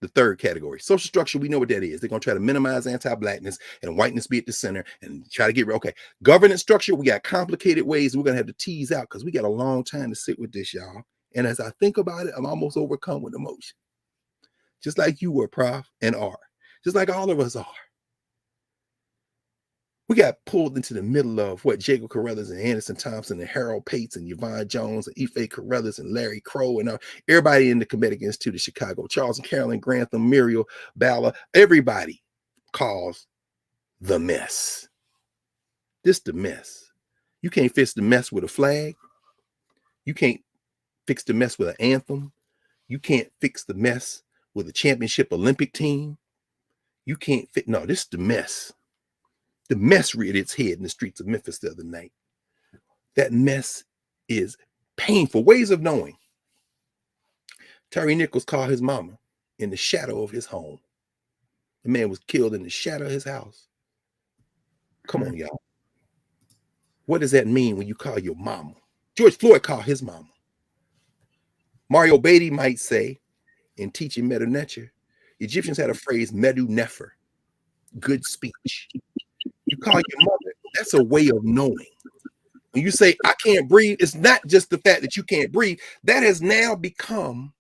The third category, social structure, we know what that is. They're going to try to minimize anti-blackness and whiteness be at the center and try to get rid. Okay, governance structure, we got complicated ways we're going to have to tease out because we got a long time to sit with this, y'all. And as I think about it, I'm almost overcome with emotion. Just like you were, Prof, and are. Just like all of us are. We got pulled into the middle of what Jacob Carruthers and Anderson Thompson and Harold Pates and Yvonne Jones and Ife Carruthers and Larry Crow and everybody in the Comedic Institute of Chicago, Charles and Carolyn Grantham, Muriel Balla, everybody calls the mess. This the mess. You can't fix the mess with a flag. You can't fix the mess with an anthem. You can't fix the mess with a championship Olympic team. You can't fit. No, this is the mess. The mess reared its head in the streets of Memphis the other night. That mess is painful. Ways of knowing. Tyre Nichols called his mama in the shadow of his home. The man was killed in the shadow of his house. Come on, y'all. What does that mean when you call your mama? George Floyd called his mama. Mario Beatty might say, in teaching Medu Neter, Egyptians had a phrase, Medu Nefer, good speech. You call your mother, that's a way of knowing. When you say, I can't breathe, it's not just the fact that you can't breathe. That has now become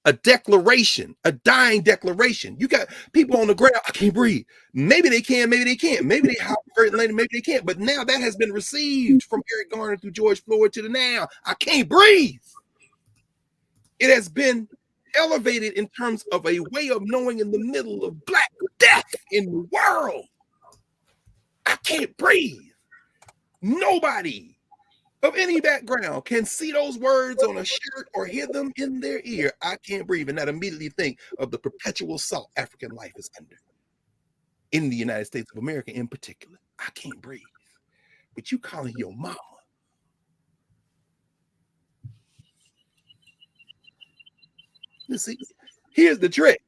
a declaration, a dying declaration. You got people on the ground, I can't breathe. Maybe they can, maybe they can't. Maybe they hop maybe they can't. But now that has been received from Eric Garner through George Floyd to the now. I can't breathe. It has been elevated in terms of a way of knowing in the middle of Black death in the world. I can't breathe. Nobody of any background can see those words on a shirt or hear them in their ear. I can't breathe, and not immediately think of the perpetual assault African life is under in the United States of America in particular. I can't breathe. But you calling your mama. You see, here's the trick.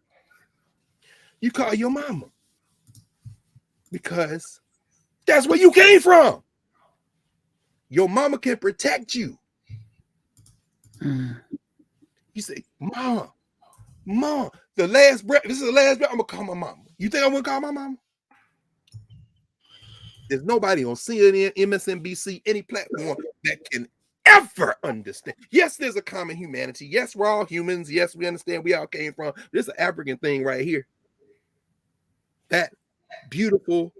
You call your mama because that's where you came from. Your mama can protect you. You say, Mom, the last breath, this is the last breath, I'm going to call my mama. You think I'm going to call my mama? There's nobody on CNN, MSNBC, any platform that can ever understand. Yes, there's a common humanity. Yes, we're all humans. Yes, we understand we all came from. This is an African thing right here. That beautiful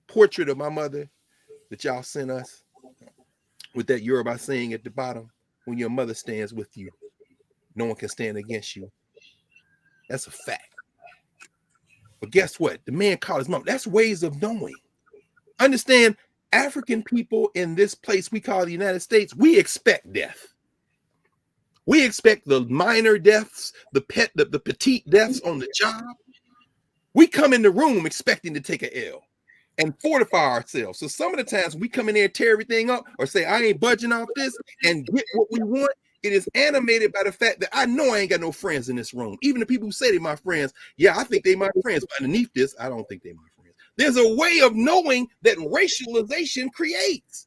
portrait of my mother that y'all sent us with that Yoruba saying at the bottom, when your mother stands with you, no one can stand against you. That's a fact. But guess what? The man called his mom. That's ways of knowing. Understand, African people in this place we call the United States, we expect death. We expect the minor deaths, the petite deaths on the job. We come in the room expecting to take an L. and fortify ourselves. So some of the times we come in there and tear everything up or say, I ain't budging off this and get what we want, it is animated by the fact that I know I ain't got no friends in this room. Even the people who say they're my friends, yeah, I think they my friends. But underneath this, I don't think they're my friends. There's a way of knowing that racialization creates.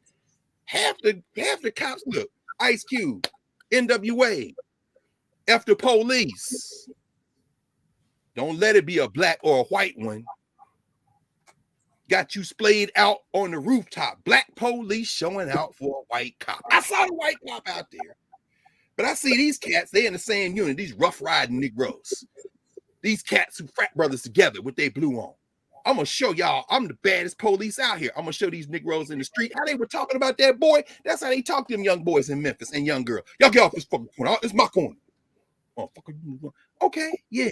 Half the cops, look, Ice Cube, NWA, F the police. Don't let it be a black or a white one. Got you splayed out on the rooftop. Black police showing out for a white cop. I saw the white cop out there. But I see these cats, they in the same unit, these rough riding Negroes. These cats who frat brothers together with their blue on. I'm going to show y'all I'm the baddest police out here. I'm going to show these Negroes in the street how they were talking about that boy. That's how they talk to them young boys in Memphis and young girls. Y'all get off this fucking corner. It's my corner. Okay, yeah.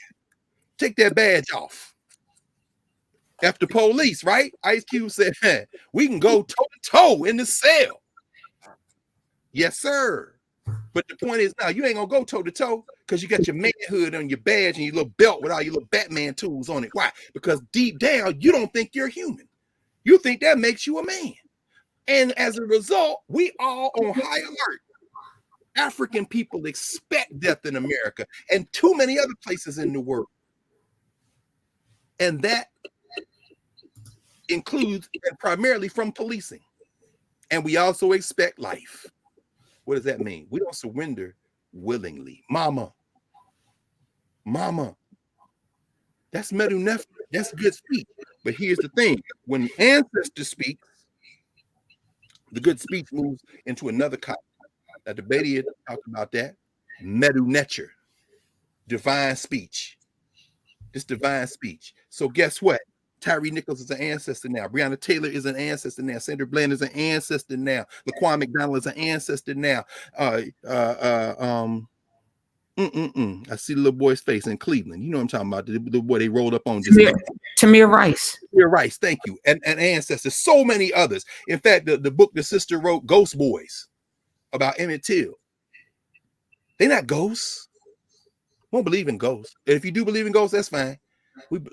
Take that badge off. After police, right? Ice Cube said, we can go toe-to-toe in the cell. Yes, sir. But the point is now you ain't gonna go toe-to-toe because you got your manhood on your badge and your little belt with all your little Batman tools on it. Why? Because deep down, you don't think you're human. You think that makes you a man. And as a result, we all on high alert. African people expect death in America and too many other places in the world. And that includes and primarily from policing. And we also expect life. What does that mean? We don't surrender willingly. Mama. That's medu. That's good speech. But here's the thing. When the ancestor speaks, the good speech moves into another kind. Now, the Bediya talked about that. Medu, divine speech. This divine speech. So guess what? Tyre Nichols is an ancestor now. Breonna Taylor is an ancestor now. Sandra Bland is an ancestor now. Laquan McDonald is an ancestor now. I see the little boy's face in Cleveland. You know what I'm talking about. The boy they rolled up on. Tamir Rice. Tamir Rice, thank you. And ancestors. So many others. In fact, the book the sister wrote, Ghost Boys, about Emmett Till. They're not ghosts. We don't believe in ghosts. If you do believe in ghosts, that's fine.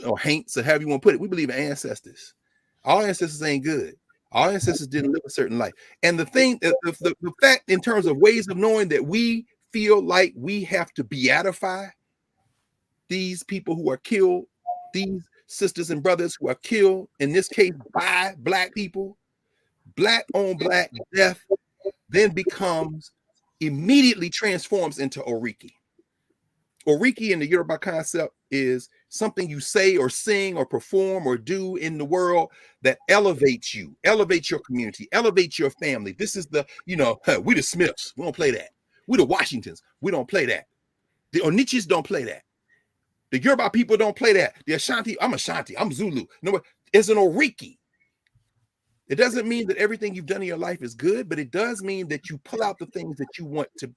Or haints, or however you want to put it. We believe in ancestors. All ancestors ain't good. All ancestors didn't live a certain life. And the thing, the fact in terms of ways of knowing that we feel like we have to beatify these people who are killed, these sisters and brothers who are killed, in this case by black people, black on black death then becomes, immediately transforms into Oriki. Oriki in the Yoruba concept is something you say or sing or perform or do in the world that elevates you, elevates your community, elevates your family. This is the, we the Smiths. We don't play that. We the Washingtons. We don't play that. The Onichis don't play that. The Yoruba people don't play that. The Ashanti, I'm Ashanti. I'm Zulu. No, it's an Oriki. It doesn't mean that everything you've done in your life is good, but it does mean that you pull out the things that you want to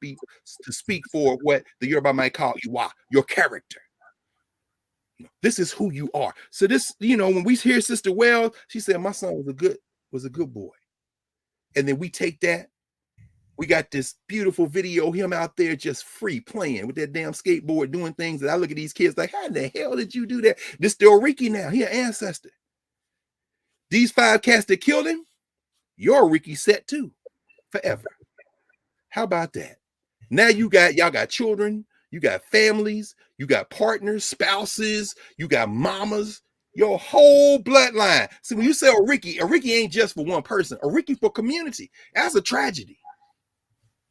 speak for what the Yoruba might call Iwa, your character. This is who you are. So this, when we hear Sister Wells, she said, my son was a good boy. And then we take that. We got this beautiful video, him out there just free playing with that damn skateboard, doing things that I look at these kids like, how in the hell did you do that? This the Oriki now. He an ancestor. These 5 cats that killed him, your Oriki set too, forever. How about that? Now y'all got children, you got families, you got partners, spouses, you got mamas, your whole bloodline. See, when you say Oriki ain't just for one person. Oriki for community. That's a tragedy.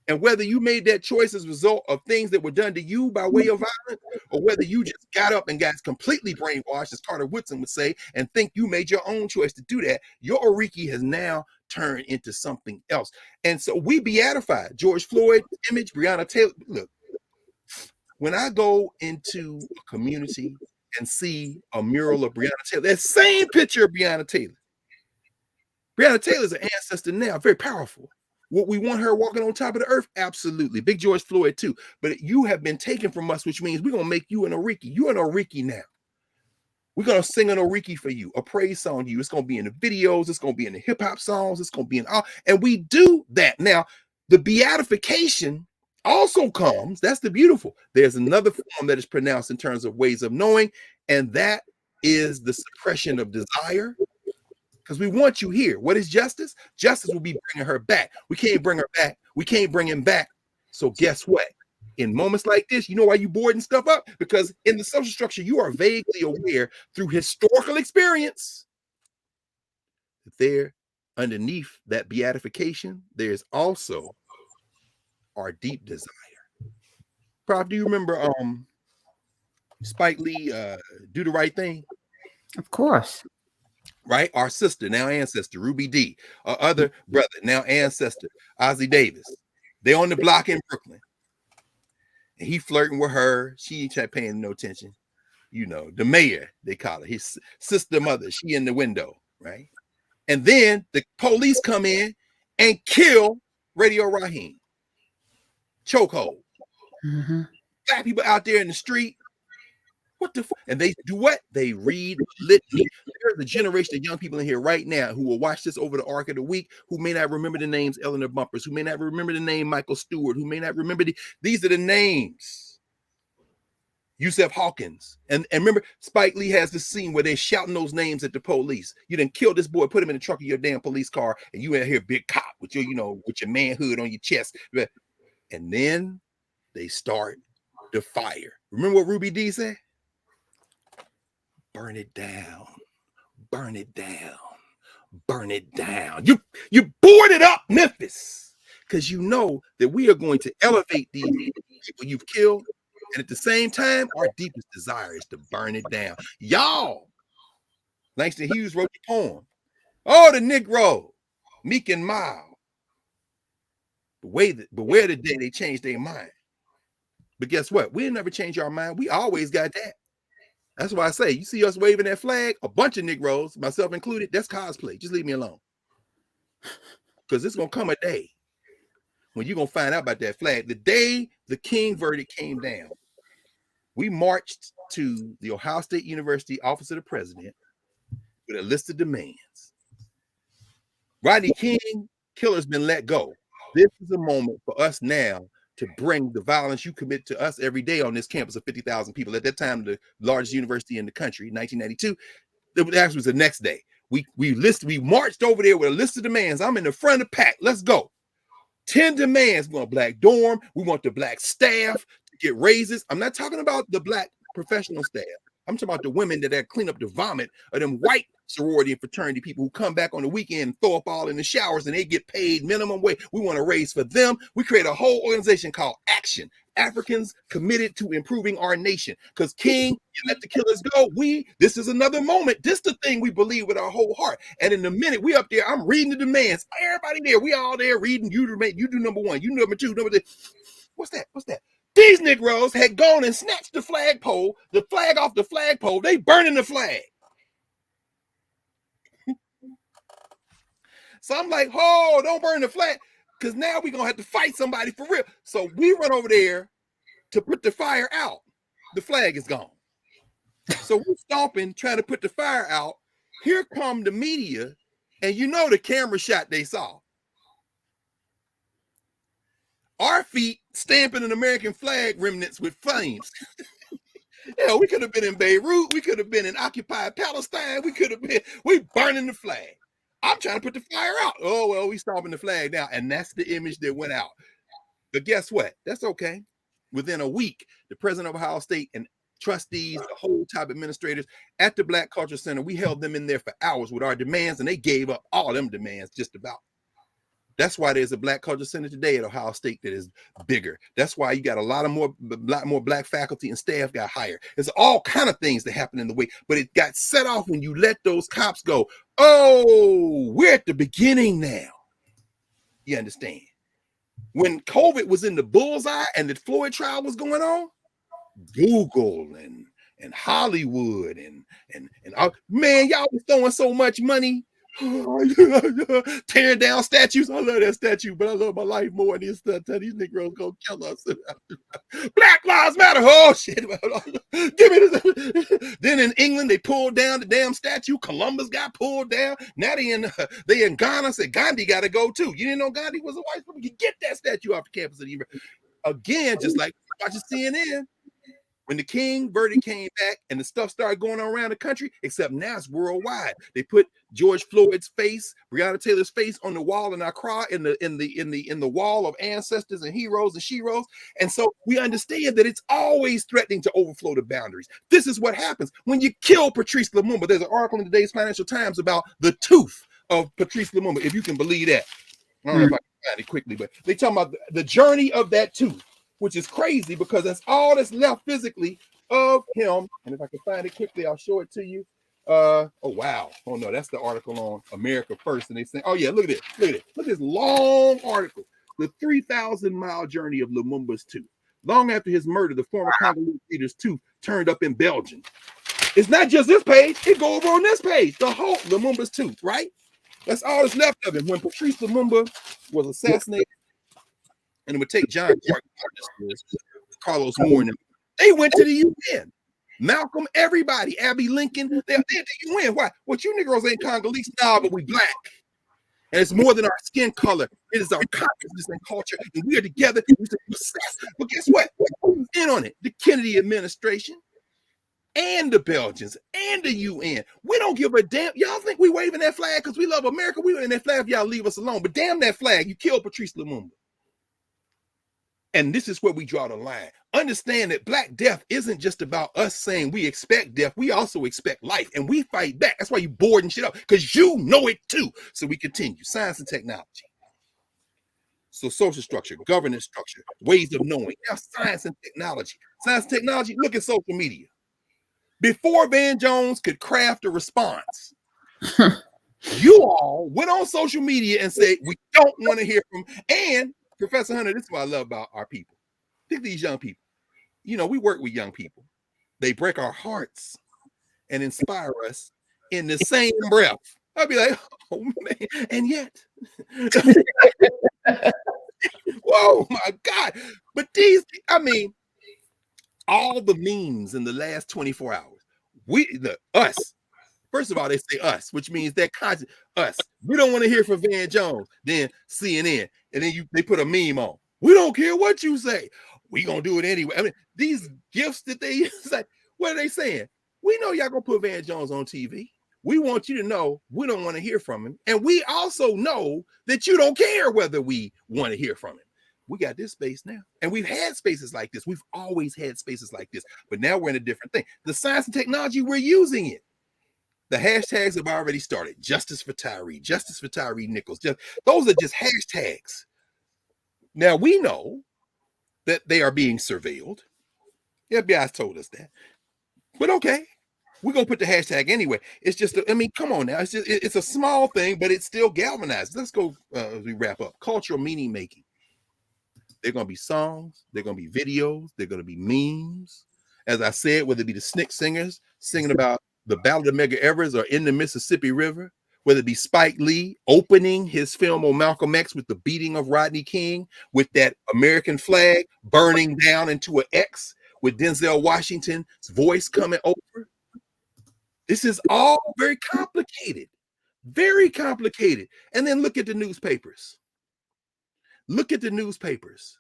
And whether you made that choice as a result of things that were done to you by way of violence, or whether you just got up and got completely brainwashed, as Carter Woodson would say, and think you made your own choice to do that, your Oriki has now turned into something else. And so we beatified George Floyd, image, Breonna Taylor. Look, when I go into a community and see a mural of Breonna Taylor, that same picture of Breonna Taylor is an ancestor now, very powerful. What we want her walking on top of the earth? Absolutely. Big George Floyd too. But you have been taken from us, which means we're going to make you an Oriki. You're an Oriki now. We're going to sing an Oriki for you, a praise song to you. It's going to be in the videos. It's going to be in the hip hop songs. It's going to be in all. And we do that. Now, the beatification also comes. That's the beautiful. There's another form that is pronounced in terms of ways of knowing. And that is the suppression of desire because we want you here. What is justice? Justice will be bringing her back. We can't bring her back. We can't bring him back. So guess what? In moments like this, you know why you boarding stuff up? Because in the social structure, you are vaguely aware through historical experience that there, underneath that beatification, there's also our deep desire. Prof, do you remember Spike Lee, Do the Right Thing? Of course. Right? Our sister, now ancestor, Ruby D. Our other brother, now ancestor, Ozzie Davis. They on the block in Brooklyn. And he flirting with her. She ain't paying no attention. You know, the mayor, they call her. His sister mother, she in the window, right? And then the police come in and kill Radio Raheem. Chokehold. Mm-hmm. Black people out there in the street. What the and they do what? They read litany. There's a generation of young people in here right now who will watch this over the arc of the week, who may not remember the names Eleanor Bumpers, who may not remember the name Michael Stewart, who may not remember these are the names. Yusef Hawkins. And remember, Spike Lee has this scene where they're shouting those names at the police. You done killed this boy, put him in the trunk of your damn police car, and you out here big cop with your, with your manhood on your chest. And then they start the fire. Remember what Ruby D said? Burn it down, burn it down, burn it down. You boarded up Memphis because you know that we are going to elevate these people you've killed. And at the same time, our deepest desire is to burn it down. Y'all, Langston Hughes wrote the poem. Oh, the Negro, meek and mild. Beware the day they change their mind. But guess what? We'll never change our mind. We always got that. That's why I say, you see us waving that flag, a bunch of Negroes, myself included, that's cosplay. Just leave me alone. Because it's going to come a day when you're going to find out about that flag. The day the King verdict came down, we marched to the Ohio State University Office of the President with a list of demands. Rodney King, killer's been let go. This is a moment for us now to bring the violence you commit to us every day on this campus of 50,000 people. At that time, the largest university in the country, 1992. It actually was the next day. We marched over there with a list of demands. I'm in the front of the pack. Let's go. 10 demands. We want a black dorm. We want the black staff to get raises. I'm not talking about the black professional staff. I'm talking about the women that clean up the vomit of them white sorority and fraternity people who come back on the weekend and throw up all in the showers and they get paid minimum wage. We want to raise for them. We create a whole organization called Action. Africans committed to improving our nation. Because King, you let the killers go. This is another moment. This is the thing we believe with our whole heart. And in a minute, we up there, I'm reading the demands. Everybody there, we all there reading. You do number one, you number two, number three. What's that? These Negroes had gone and snatched the flag off the flagpole. They burning the flag. So I'm like, oh, don't burn the flag. Because now we're going to have to fight somebody for real. So we run over there to put the fire out. The flag is gone. So we're stomping, trying to put the fire out. Here come the media. And you know the camera shot they saw. Our feet stamping an American flag remnants with flames. Hell, we could have been in Beirut. We could have been in occupied Palestine. We burning the flag. I'm trying to put the fire out. Oh, well, we stomping the flag now. And that's the image that went out. But guess what? That's okay. Within a week, the president of Ohio State and trustees, the whole top administrators at the Black Culture Center, we held them in there for hours with our demands, and they gave up all them demands just about. That's why there's a Black Culture Center today at Ohio State that is bigger. That's why you got a lot more black faculty and staff got hired. There's all kind of things that happen in the way, but it got set off when you let those cops go. Oh, we're at the beginning now. You understand? When COVID was in the bullseye and the Floyd trial was going on, Google and Hollywood and man, y'all was throwing so much money. Tearing down statues. I love that statue, but I love my life more than this stuff. These Negroes gonna kill us. Black Lives Matter. Oh shit. Give me this. Then in England, they pulled down the damn statue. Columbus got pulled down. Now they in Ghana. Said Gandhi got to go too. You didn't know Gandhi was a white person? You get that statue off the campus of the university. Again, just like watching CNN. When the King verdict came back and the stuff started going on around the country, except now it's worldwide. They put George Floyd's face, Breonna Taylor's face on the wall in Accra in the wall of ancestors and heroes and sheroes. And so we understand that it's always threatening to overflow the boundaries. This is what happens when you kill Patrice Lumumba. There's an article in today's Financial Times about the tooth of Patrice Lumumba, if you can believe that. I don't know if I can find it quickly, but they talking about the journey of that tooth, which is crazy because that's all that's left physically of him. And if I can find it quickly, I'll show it to you. Oh wow. Oh no, that's the article on America First. And they say, oh yeah, look at it. Look at it. Look at this long article. The 3,000-mile journey of Lumumba's tooth. Long after his murder, the former Congolese leader's tooth turned up in Belgium. It's not just this page, it go over on this page. The whole Lumumba's tooth, right? That's all that's left of him. When Patrice Lumumba was assassinated, and it would take John Clark, Carlos Moore, and them. They went to the UN. Malcolm, everybody, Abby Lincoln, they're at the UN. Why? What, you Negroes ain't Congolese? Nah, but we black. And it's more than our skin color. It is our consciousness and culture. And we are together. But guess what? Who's in on it? The Kennedy administration and the Belgians and the UN. We don't give a damn. Y'all think we waving that flag because we love America? We waving that flag if y'all leave us alone. But damn that flag. You killed Patrice Lumumba. And this is where we draw the line. Understand that Black death isn't just about us saying we expect death. We also expect life, and we fight back. That's why you boarding shit up, because you know it too. So we continue. Science and technology. So social structure, governance structure, ways of knowing. Now science and technology. Science and technology, look at social media. Before Van Jones could craft a response, you all went on social media and said, we don't want to hear from, and Professor Hunter, this is what I love about our people. Think of these young people. You know, we work with young people. They break our hearts and inspire us in the same breath. I'd be like, oh man, and yet, whoa, my God. But these, I mean, all the memes in the last 24 hours, us. First of all, they say us, which means they're conscious. Us. We don't want to hear from Van Jones. Then CNN, and then they put a meme on. We don't care what you say. We gonna do it anyway. I mean, these gifts that they use, like, what are they saying? We know y'all gonna put Van Jones on TV. We want you to know we don't want to hear from him, and we also know that you don't care whether we want to hear from him. We got this space now, and we've had spaces like this. We've always had spaces like this, but now we're in a different thing. The science and technology, we're using it. The hashtags have already started. Justice for Tyre Nichols. Those are just hashtags. Now we know that they are being surveilled. The FBI's told us that. But okay, we're gonna put the hashtag anyway. It's just, I mean, come on now. It's a small thing, but it's still galvanized. Let's go as we wrap up. Cultural meaning making. They're gonna be songs, they're gonna be videos, they're gonna be memes. As I said, whether it be the Snick Singers singing about the Battle of Medgar Evers or in the Mississippi River, whether it be Spike Lee opening his film on Malcolm X with the beating of Rodney King, with that American flag burning down into an X, with Denzel Washington's voice coming over. This is all very complicated, very complicated. And then look at the newspapers. Look at the newspapers.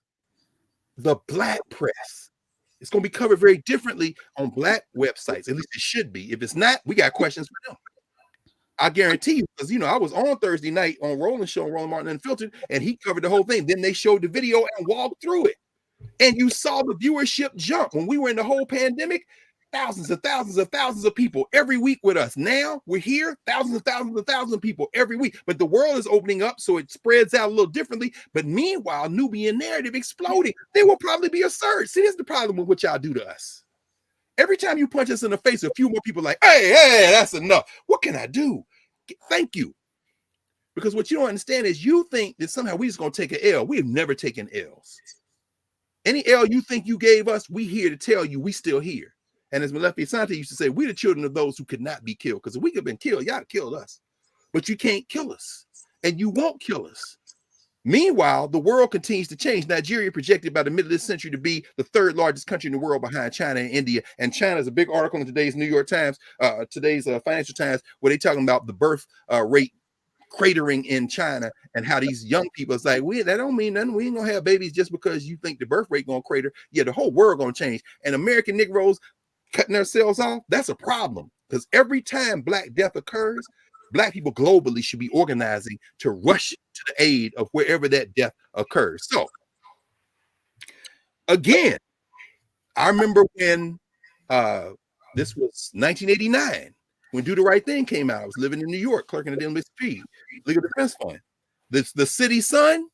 The Black press. It's going to be covered very differently on Black websites. At least it should be. If it's not, we got questions for them. I guarantee you, because, you know, I was on Thursday night on Roland Show, Roland Martin Unfiltered, and he covered the whole thing. Then they showed the video and walked through it. And you saw the viewership jump. When we were in the whole pandemic, thousands and thousands and thousands of people every week with us. Now we're here, thousands and thousands and thousands of people every week. But the world is opening up, so it spreads out a little differently. But meanwhile, Nubian narrative exploding. There will probably be a surge. See, this is the problem with what y'all do to us. Every time you punch us in the face, a few more people are like, hey, that's enough. What can I do? Thank you. Because what you don't understand is you think that somehow we just going to take an L. We have never taken L's. Any L you think you gave us, we here to tell you we still here. And as Malefi Asante used to say, we're the children of those who could not be killed. Because if we could have been killed, y'all have killed us. But you can't kill us. And you won't kill us. Meanwhile, the world continues to change. Nigeria projected by the middle of this century to be the third largest country in the world behind China and India. And China is a big article in today's New York Times, today's Financial Times, where they're talking about the birth rate cratering in China, and how these young people is like, that don't mean nothing. We ain't gonna have babies just because you think the birth rate gonna crater. Yeah, the whole world gonna change. And American Negroes cutting themselves off, that's a problem. Because every time Black death occurs, Black people globally should be organizing to rush to the aid of wherever that death occurs. So again, I remember when this was 1989, when Do the Right Thing came out. I was living in New York, clerking at the MSP, Legal Defense Fund. The City Sun,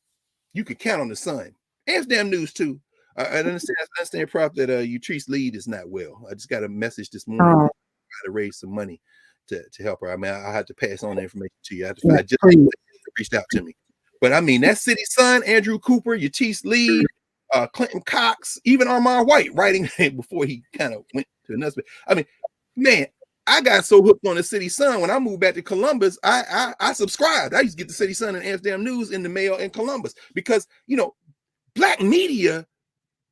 you could count on the Sun. Amsterdam News too. I understand, Prof, that Utrice Lead is not well. I just got a message this morning to raise some money to help her. I mean, I had to pass on the information to you. I had to find just reached out to me. But I mean, that City Sun, Andrew Cooper, Utrice Lead, Clinton Cox, even Armand White writing before he kind of went to another. I mean, man, I got so hooked on the City Sun when I moved back to Columbus. I subscribed. I used to get the City Sun and Amsterdam News in the mail in Columbus because, you know, Black media,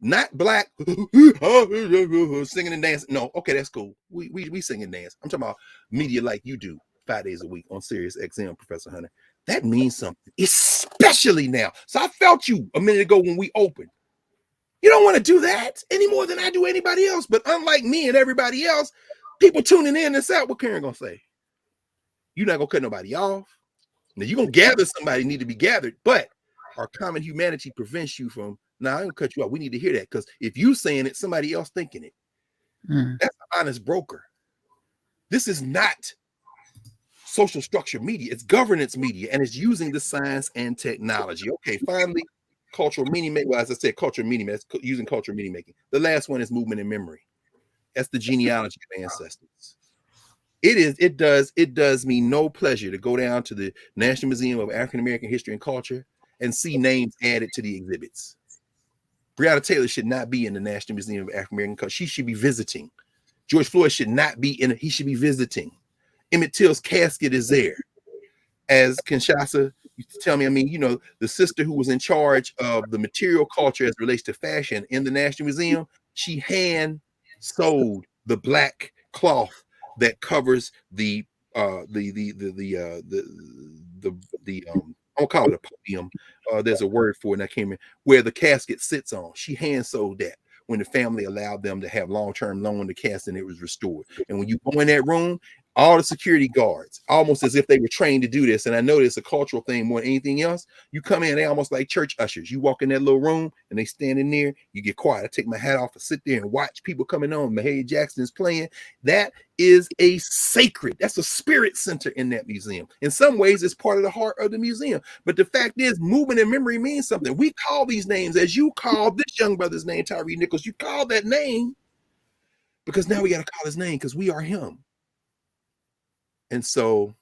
not Black singing and dancing. No, okay, that's cool. We sing and dance. I'm talking about media like you do 5 days a week on Sirius XM, Professor Hunter. That means something, especially now. So I felt you a minute ago when we opened. You don't want to do that any more than I do anybody else. But unlike me and everybody else, people tuning in and say, what Karen gonna say? You're not gonna cut nobody off. Now you're gonna gather somebody need to be gathered, but our common humanity prevents you from, nah, I'm gonna cut you off. We need to hear that, because if you saying it, somebody else thinking it. That's an honest broker. This is not social structure media, it's governance media, and it's using the science and technology. Okay, finally, cultural meaning making. Well, as I said, cultural meaning, that's using cultural meaning making. The last one is movement and memory. That's the genealogy of ancestors. It does me no pleasure to go down to the National Museum of African American History and Culture and see names added to the exhibits. Breonna Taylor should not be in the National Museum of African American Culture. She should be visiting. George Floyd should not be in it. He should be visiting. Emmett Till's casket is there. As Kinshasa used to tell me, I mean, you know, the sister who was in charge of the material culture as it relates to fashion in the National Museum, she hand sewed the black cloth that covers the I'll call it a podium. There's a word for it, and I can't remember, where the casket sits on. She hand sewed that when the family allowed them to have long-term loan the casket, and it was restored. And when you go in that room, all the security guards, almost as if they were trained to do this. And I know it's a cultural thing more than anything else. You come in, they almost like church ushers. You walk in that little room and they standing there, you get quiet. I take my hat off and sit there and watch people coming on. Mahalia Jackson is playing. That is a sacred, that's a spirit center in that museum. In some ways, it's part of the heart of the museum. But the fact is, movement and memory means something. We call these names, as you called this young brother's name, Tyre Nichols. You called that name because now we got to call his name because we are him. And so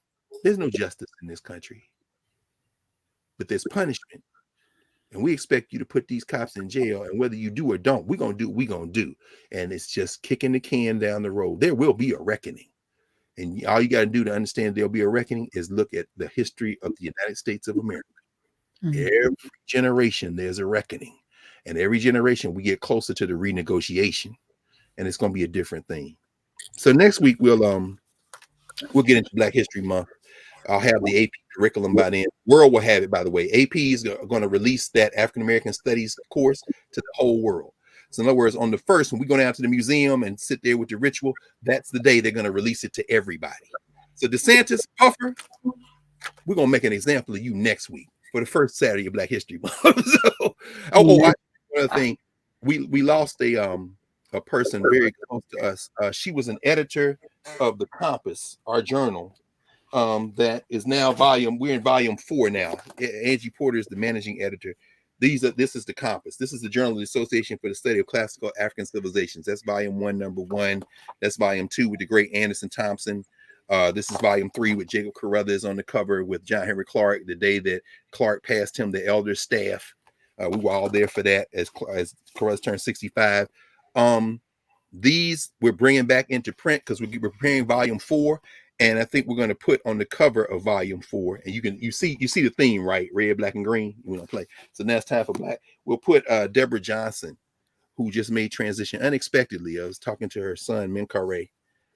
there's no justice in this country, but there's punishment. And we expect you to put these cops in jail. And whether you do or don't, we're going to do what we're going to do. And it's just kicking the can down the road. There will be a reckoning. And all you got to do to understand there'll be a reckoning is look at the history of the United States of America. Every generation, there's a reckoning. And every generation, we get closer to the renegotiation. And it's going to be a different thing. So next week, we'll get into Black History Month. I'll have the AP curriculum by then. World will have it, by the way. AP is going to release that African American Studies course to the whole world. So in other words, on the first, when we go down to the museum and sit there with the ritual, that's the day they're going to release it to everybody. So DeSantis, Puffer, we're going to make an example of you next week for the first Saturday of Black History Month. One other thing, we lost a person very close to us. She was an editor of the Compass, our journal, that is now we're in volume 4 now. Angie Porter is the managing editor. This is the Compass. This is the Journal of the Association for the Study of Classical African Civilizations. That's volume 1, number 1. That's volume 2 with the great Anderson Thompson. This is volume 3 with Jacob Carruthers on the cover with John Henry Clark, the day that Clark passed him the elder staff. We were all there for that as Carruthers turned 65. These we're bringing back into print because we're preparing volume 4, and I think we're going to put on the cover of volume 4, and you see the theme, right? Red, black, and green. We don't play. So now it's time for black. We'll put Deborah Johnson, who just made transition unexpectedly. I was talking to her son Menkare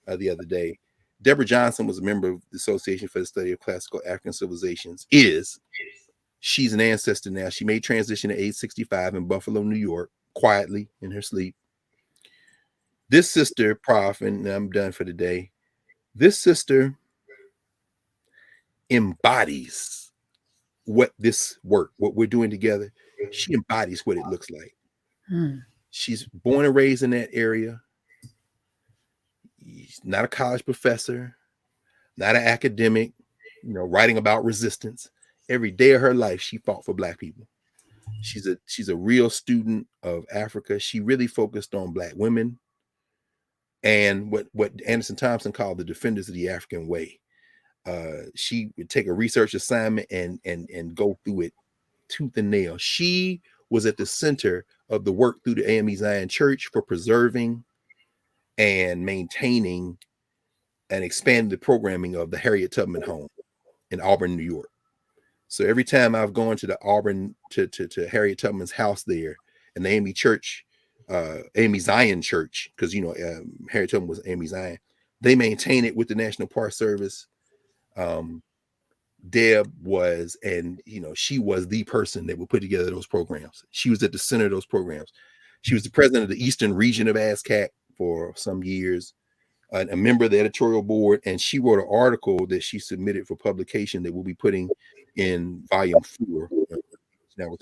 the other day, Deborah Johnson was a member of the Association for the Study of Classical African Civilizations. She's an ancestor now. She made transition at age 65 in Buffalo, New York, quietly in her sleep. This sister, Prof, and I'm done for the day. This sister embodies what we're doing together. She embodies what it looks like. She's born and raised in that area. She's not a college professor, not an academic, writing about resistance. Every day of her life, she fought for Black people. She's a real student of Africa. She really focused on Black women and what Anderson Thompson called the defenders of the African way. She would take a research assignment and go through it tooth and nail. She was at the center of the work through the AME Zion Church for preserving and maintaining and expanding the programming of the Harriet Tubman home in Auburn, New York. So every time I've gone to the Auburn to Harriet Tubman's house there, and the AME Church, AME Zion Church, because Harriet Tubman was AME Zion, they maintain it with the National Park Service. Deb was, and she was the person that would put together those programs. She was at the center of those programs. She was the president of the Eastern region of ASCAC for some years, a member of the editorial board, and she wrote an article that she submitted for publication that we'll be putting in volume 4. Now we're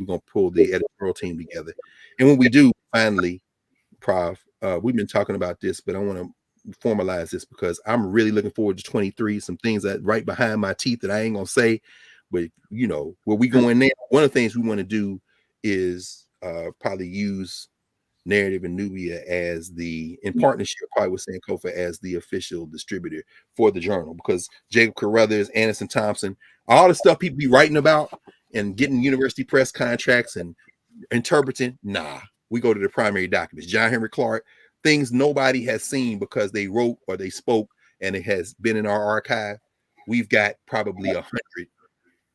going to pull the editorial team together. And when we do, finally, Prof, we've been talking about this, but I want to formalize this because I'm really looking forward to 23. Some things that right behind my teeth that I ain't gonna say, but where we going there, one of the things we want to do is probably use Narrative and Nubia as in partnership probably with Sankofa as the official distributor for the journal, because Jacob Carruthers, Anderson Thompson, all the stuff people be writing about and getting university press contracts and interpreting, we go to the primary documents. John Henry Clark, things nobody has seen because they wrote or they spoke and it has been in our archive. We've got probably 100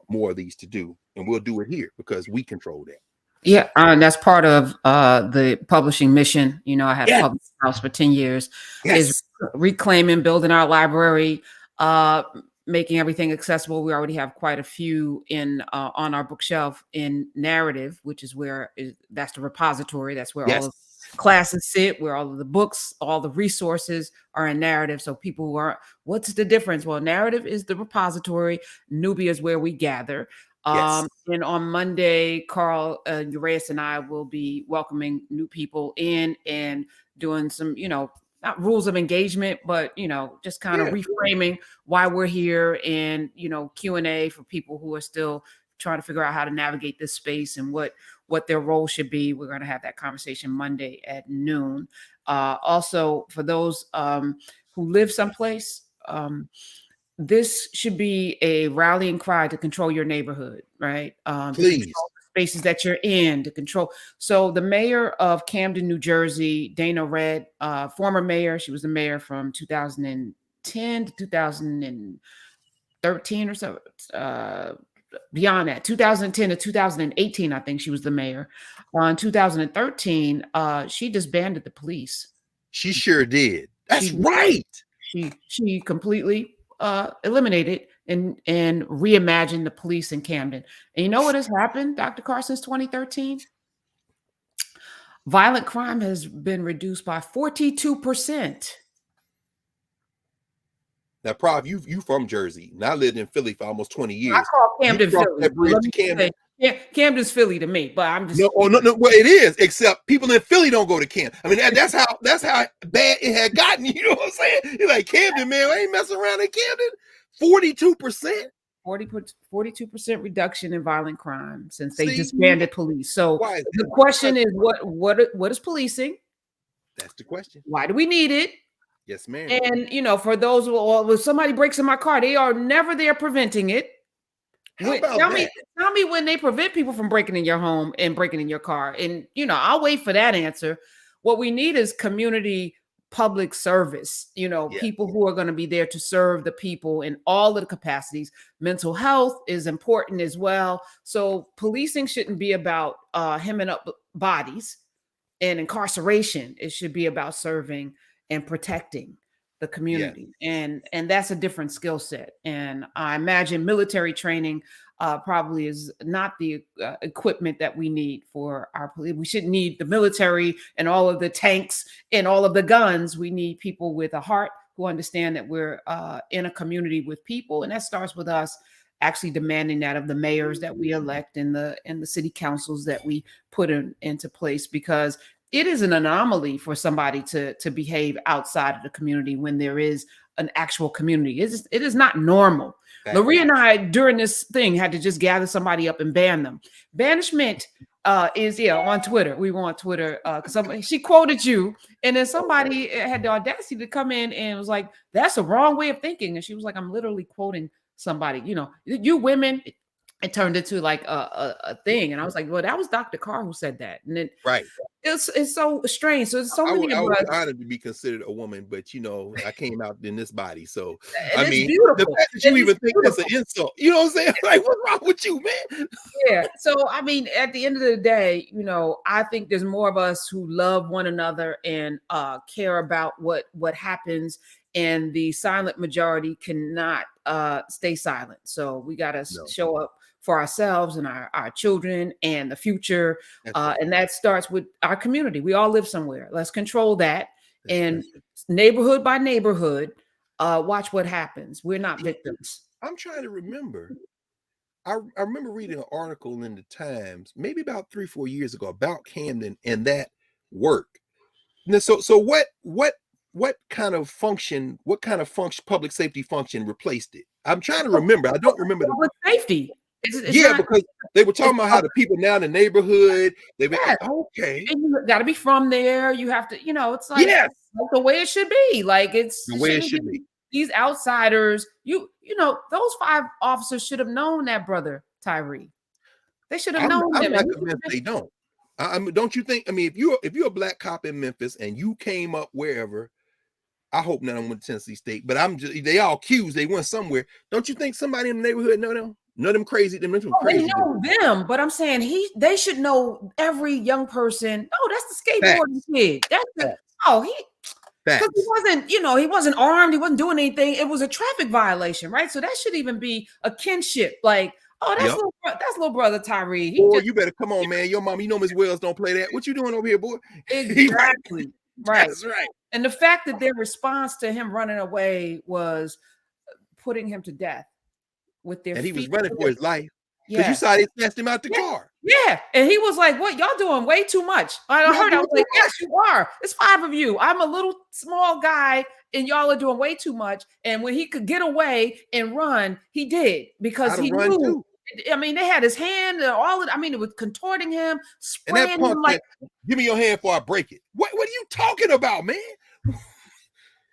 more of these to do, and we'll do it here because we control that. Yeah, and that's part of the publishing mission. I had a publishing house for 10 years. Is reclaiming, building our library, making everything accessible. We already have quite a few on our bookshelf in Narrative, which is that's the repository. That's where all of classes sit, where all of the books, all the resources are in Narrative. So people who are, what's the difference? Well, Narrative is the repository. Nubia is where we gather. And on Monday, Carl Urias and I will be welcoming new people in and doing some, not rules of engagement, but, just kind of reframing why we're here and, Q&A for people who are still trying to figure out how to navigate this space and what their role should be. We're going to have that conversation Monday at noon. Also, for those who live someplace, this should be a rallying cry to control your neighborhood, right? Please. To spaces that you're in, to control. So the mayor of Camden, New Jersey, Dana Red, former mayor, she was the mayor from 2010 to 2013 or so. Beyond that, 2010 to 2018, I think she was the mayor. In 2013, she disbanded the police. She sure did. That's right. She completely eliminated and reimagined the police in Camden. And you know what has happened, Dr. Carr, since 2013? Violent crime has been reduced by 42%. Now, Prof, you from Jersey, and I lived in Philly for almost 20 years. I call Camden Philly. That bridge to Camden. Camden's Philly to me, but I'm just no. Well, it is, except people in Philly don't go to Camden. I mean, that's how bad it had gotten. You know what I'm saying? You're like, Camden, man, I ain't messing around in Camden. 42%. 42% reduction in violent crime since they disbanded police. So the question is, what is policing? That's the question. Why do we need it? Yes, ma'am. And for those if somebody breaks in my car, they are never there preventing it. Tell me when they prevent people from breaking in your home and breaking in your car. And I'll wait for that answer. What we need is community public service, people who are going to be there to serve the people in all of the capacities. Mental health is important as well. So policing shouldn't be about hemming up bodies and incarceration. It should be about serving and protecting. the community. And that's a different skill set. And I imagine military training probably is not the equipment that we need for our police. We shouldn't need the military and all of the tanks and all of the guns. We need people with a heart who understand that we're in a community with people. And that starts with us actually demanding that of the mayors that we elect and the city councils that we put into place, because it is an anomaly for somebody to behave outside of the community when there is an actual community. It is not normal. Loree and I, during this thing, had to just gather somebody up and ban them. Banishment is on Twitter. We were on Twitter because she quoted you, and then somebody had the audacity to come in and was like, "That's a wrong way of thinking." And she was like, "I'm literally quoting somebody. You women." It turned into like a thing, and I was like, "Well, that was Dr. Carr who said that." And then it's so strange. So there's so many I of would us. be honored to be considered a woman, but I came out in this body. So And I mean, beautiful. the fact that you even think that's an insult, you know what I'm saying? Like, what's wrong with you, man? Yeah. So I mean, at the end of the day, I think there's more of us who love one another and care about what happens, and the silent majority cannot stay silent. So we got to show up for ourselves and our children and the future. And that starts with our community. We all live somewhere. Let's control that. And neighborhood by neighborhood, watch what happens. We're not victims. I'm trying to remember. I remember reading an article in the Times, maybe about 3-4 years ago, about Camden and that work. Now, so what kind of function, public safety function replaced it? I'm trying to remember. I don't remember. Public safety. It's because they were talking about how the people now in the neighborhood, they were okay. And you got to be from there. You have to, it's like the way it should be. Like it's the way it should be. These outsiders, those 5 officers should have known that brother Tyre. They should have known him. I'm not convinced they don't. Don't you think? I mean, if you're a black cop in Memphis and you came up wherever, I hope none of them went to Tennessee State, but they all accused they went somewhere. Don't you think somebody in the neighborhood know them? None of them crazy. They know them, but I'm saying they should know every young person. Oh, that's the skateboarding kid. Because he wasn't armed, he wasn't doing anything. It was a traffic violation, right? So that should even be a kinship. Like, that's little brother Tyre. You better come on, man. Your mom, Miss Wells don't play that. What you doing over here, boy? Exactly. Right. That's right. And the fact that their response to him running away was putting him to death with their and he was running for his life. Because Yeah. you saw they snatched him out the car. Yeah. And he was like, what? Y'all doing way too much. I was like, yes, you are. It's 5 of you. I'm a little small guy and y'all are doing way too much. And when he could get away and run, he did because he knew. Too. I mean, they had his hand and it was contorting him, spraying him like, give me your hand before I break it. What are you talking about, man?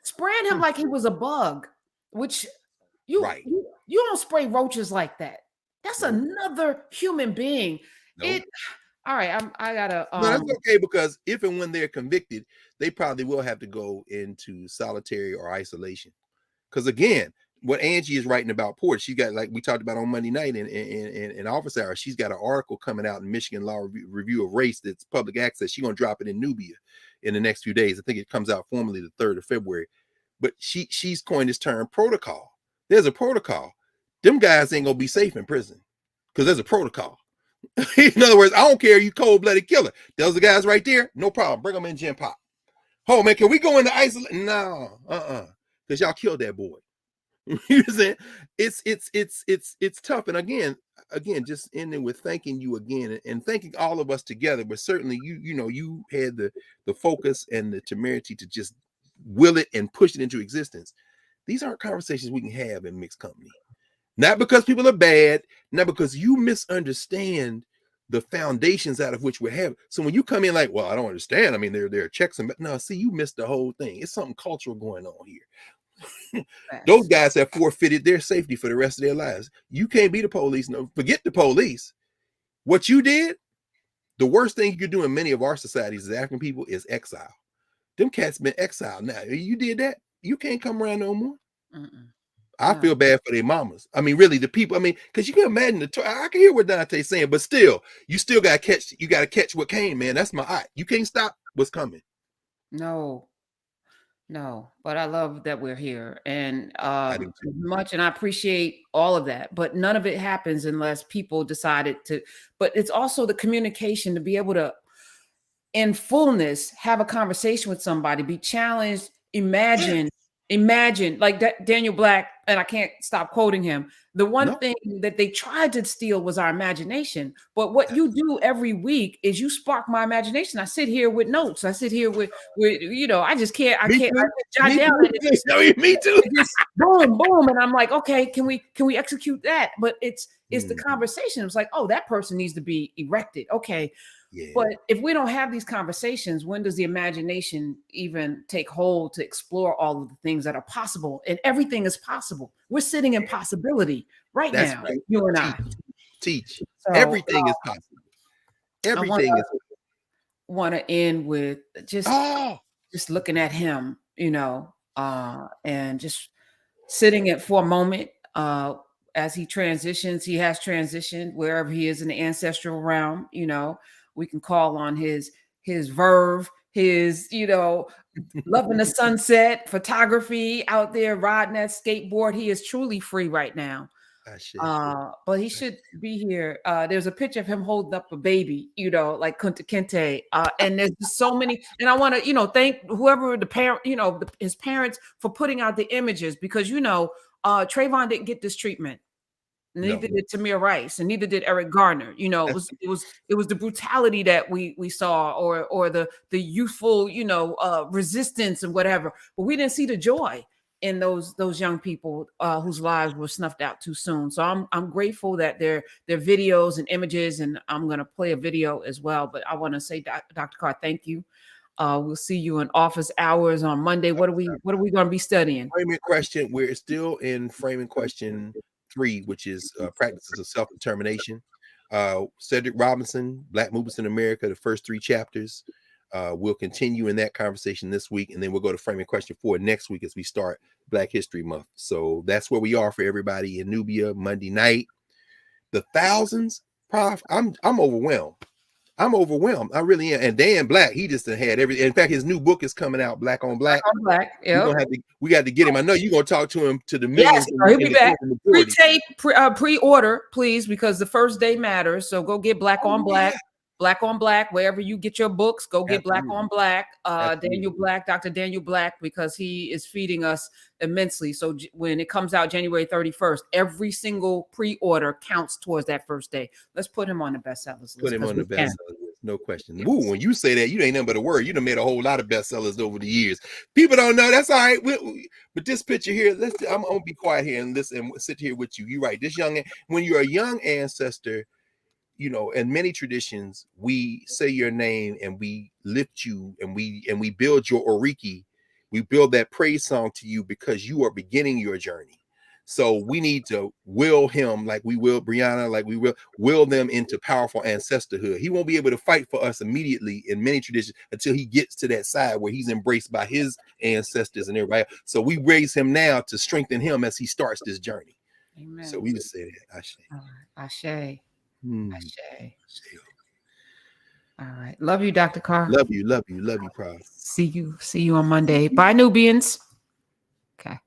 Spraying him like he was a bug, which you don't spray roaches like that. That's another human being. Nope. All right. I gotta. No, that's okay because if and when they're convicted, they probably will have to go into solitary or isolation. Because again, what Angie is writing about Port, she got, like we talked about on Monday night in Office Hour, she's got an article coming out in Michigan Law Review of Race that's public access. She's gonna drop it in Nubia in the next few days. I think it comes out formally the 3rd of February. But she's coined this term protocol. There's a protocol. Them guys ain't gonna be safe in prison because there's a protocol. In other words, I don't care, you cold-blooded killer. Those are guys right there, no problem. Bring them in Gen Pop. Oh man, can we go into isolation? No, because y'all killed that boy. You know what I'm saying? It's tough. And again, just ending with thanking you again and thanking all of us together. But certainly you had the focus and the temerity to just will it and push it into existence. These aren't conversations we can have in mixed company. Not because people are bad, not because you misunderstand the foundations out of which we're having. So when you come in like, well, I don't understand. I mean, there are checks and no, see, you missed the whole thing. It's something cultural going on here. Those guys have forfeited their safety for the rest of their lives. You can't be the police. No, forget the police. What you did, the worst thing you could do in many of our societies as African people is exile. Them cats been exiled now. You did that, you can't come around no more. I feel bad for their mamas. I mean, really, the people. I mean, because you can imagine I can hear what Dante's saying, but still, you still got to catch. You got to catch what came, man. That's my eye. You can't stop what's coming. No. No, but I love that we're here, and I do too. much, and I appreciate all of that. But none of it happens unless people decided to. But it's also the communication to be able to, in fullness, have a conversation with somebody, be challenged, imagine like that Daniel Black, and I can't stop quoting him. The one thing that they tried to steal was our imagination. But what you do every week is you spark my imagination. I sit here with notes. I sit here with I just can't. I just jot down. Me too. Just boom, boom, and I'm like, okay, can we execute that? But it's the conversation. It's like, oh, that person needs to be erected. Okay. Yeah. But if we don't have these conversations, when does the imagination even take hold to explore all of the things that are possible? And everything is possible. We're sitting in possibility right now, right. you and I. Teach. So, Everything is possible. Everything is. Want to end with just looking at him, and just sitting it for a moment as he transitions. He has transitioned wherever he is in the ancestral realm. We can call on his verve, his, loving the sunset, photography, out there riding that skateboard. He is truly free right now. But he should be here. There's a picture of him holding up a baby, like Kunta Kinte. And there's just so many. And I want to, thank whoever the parent, his parents for putting out the images, because, Trayvon didn't get this treatment. Neither did Tamir Rice, and neither did Eric Garner. It was the brutality that we saw, or the youthful, resistance and whatever. But we didn't see the joy in those young people whose lives were snuffed out too soon. So I'm grateful that their videos and images, and I'm gonna play a video as well. But I want to say, Dr. Carr, thank you. We'll see you in office hours on Monday. What are we going to be studying? Framing question. We're still in framing question 3, which is practices of self-determination. Cedric Robinson, Black Movements in America, the first 3 chapters. We'll continue in that conversation this week, and then we'll go to framing question 4 next week as we start Black History Month. So that's where we are for everybody in Nubia Monday night. The thousands, Prof, I'm overwhelmed. I really am. And Dan Black, he just had everything. In fact, his new book is coming out, Black on Black. Yep. We got to get him. I know you're gonna talk to him, to the millions. Yes, he'll be back. Pre-tape, pre-order, please, because the first day matters. So go get Black on Black. Black on Black, wherever you get your books, go get Black on Black. Daniel Black, Dr. Daniel Black, because he is feeding us immensely. So when it comes out January 31st, every single pre-order counts towards that first day. Let's put him on the bestsellers list. Put him on the bestsellers list, no question. Yes. Woo, when you say that, you ain't nothing but a word. You done made a whole lot of bestsellers over the years. People don't know. That's all right. But this picture here, I'm gonna be quiet here and listen and sit here with you. You're right. This when you're a young ancestor, in many traditions, we say your name and we lift you and we build your oriki. We build that praise song to you because you are beginning your journey. So we need to will him like we will Brianna, like we will them into powerful ancestorhood. He won't be able to fight for us immediately in many traditions until he gets to that side where he's embraced by his ancestors and everybody else. So we raise him now to strengthen him as he starts this journey. Amen. So we just say that. Ashe. Ashe. Ashe. All right. Love you, Dr. Carr. Love you, Prof. See you on Monday. Bye, Nubians. Okay.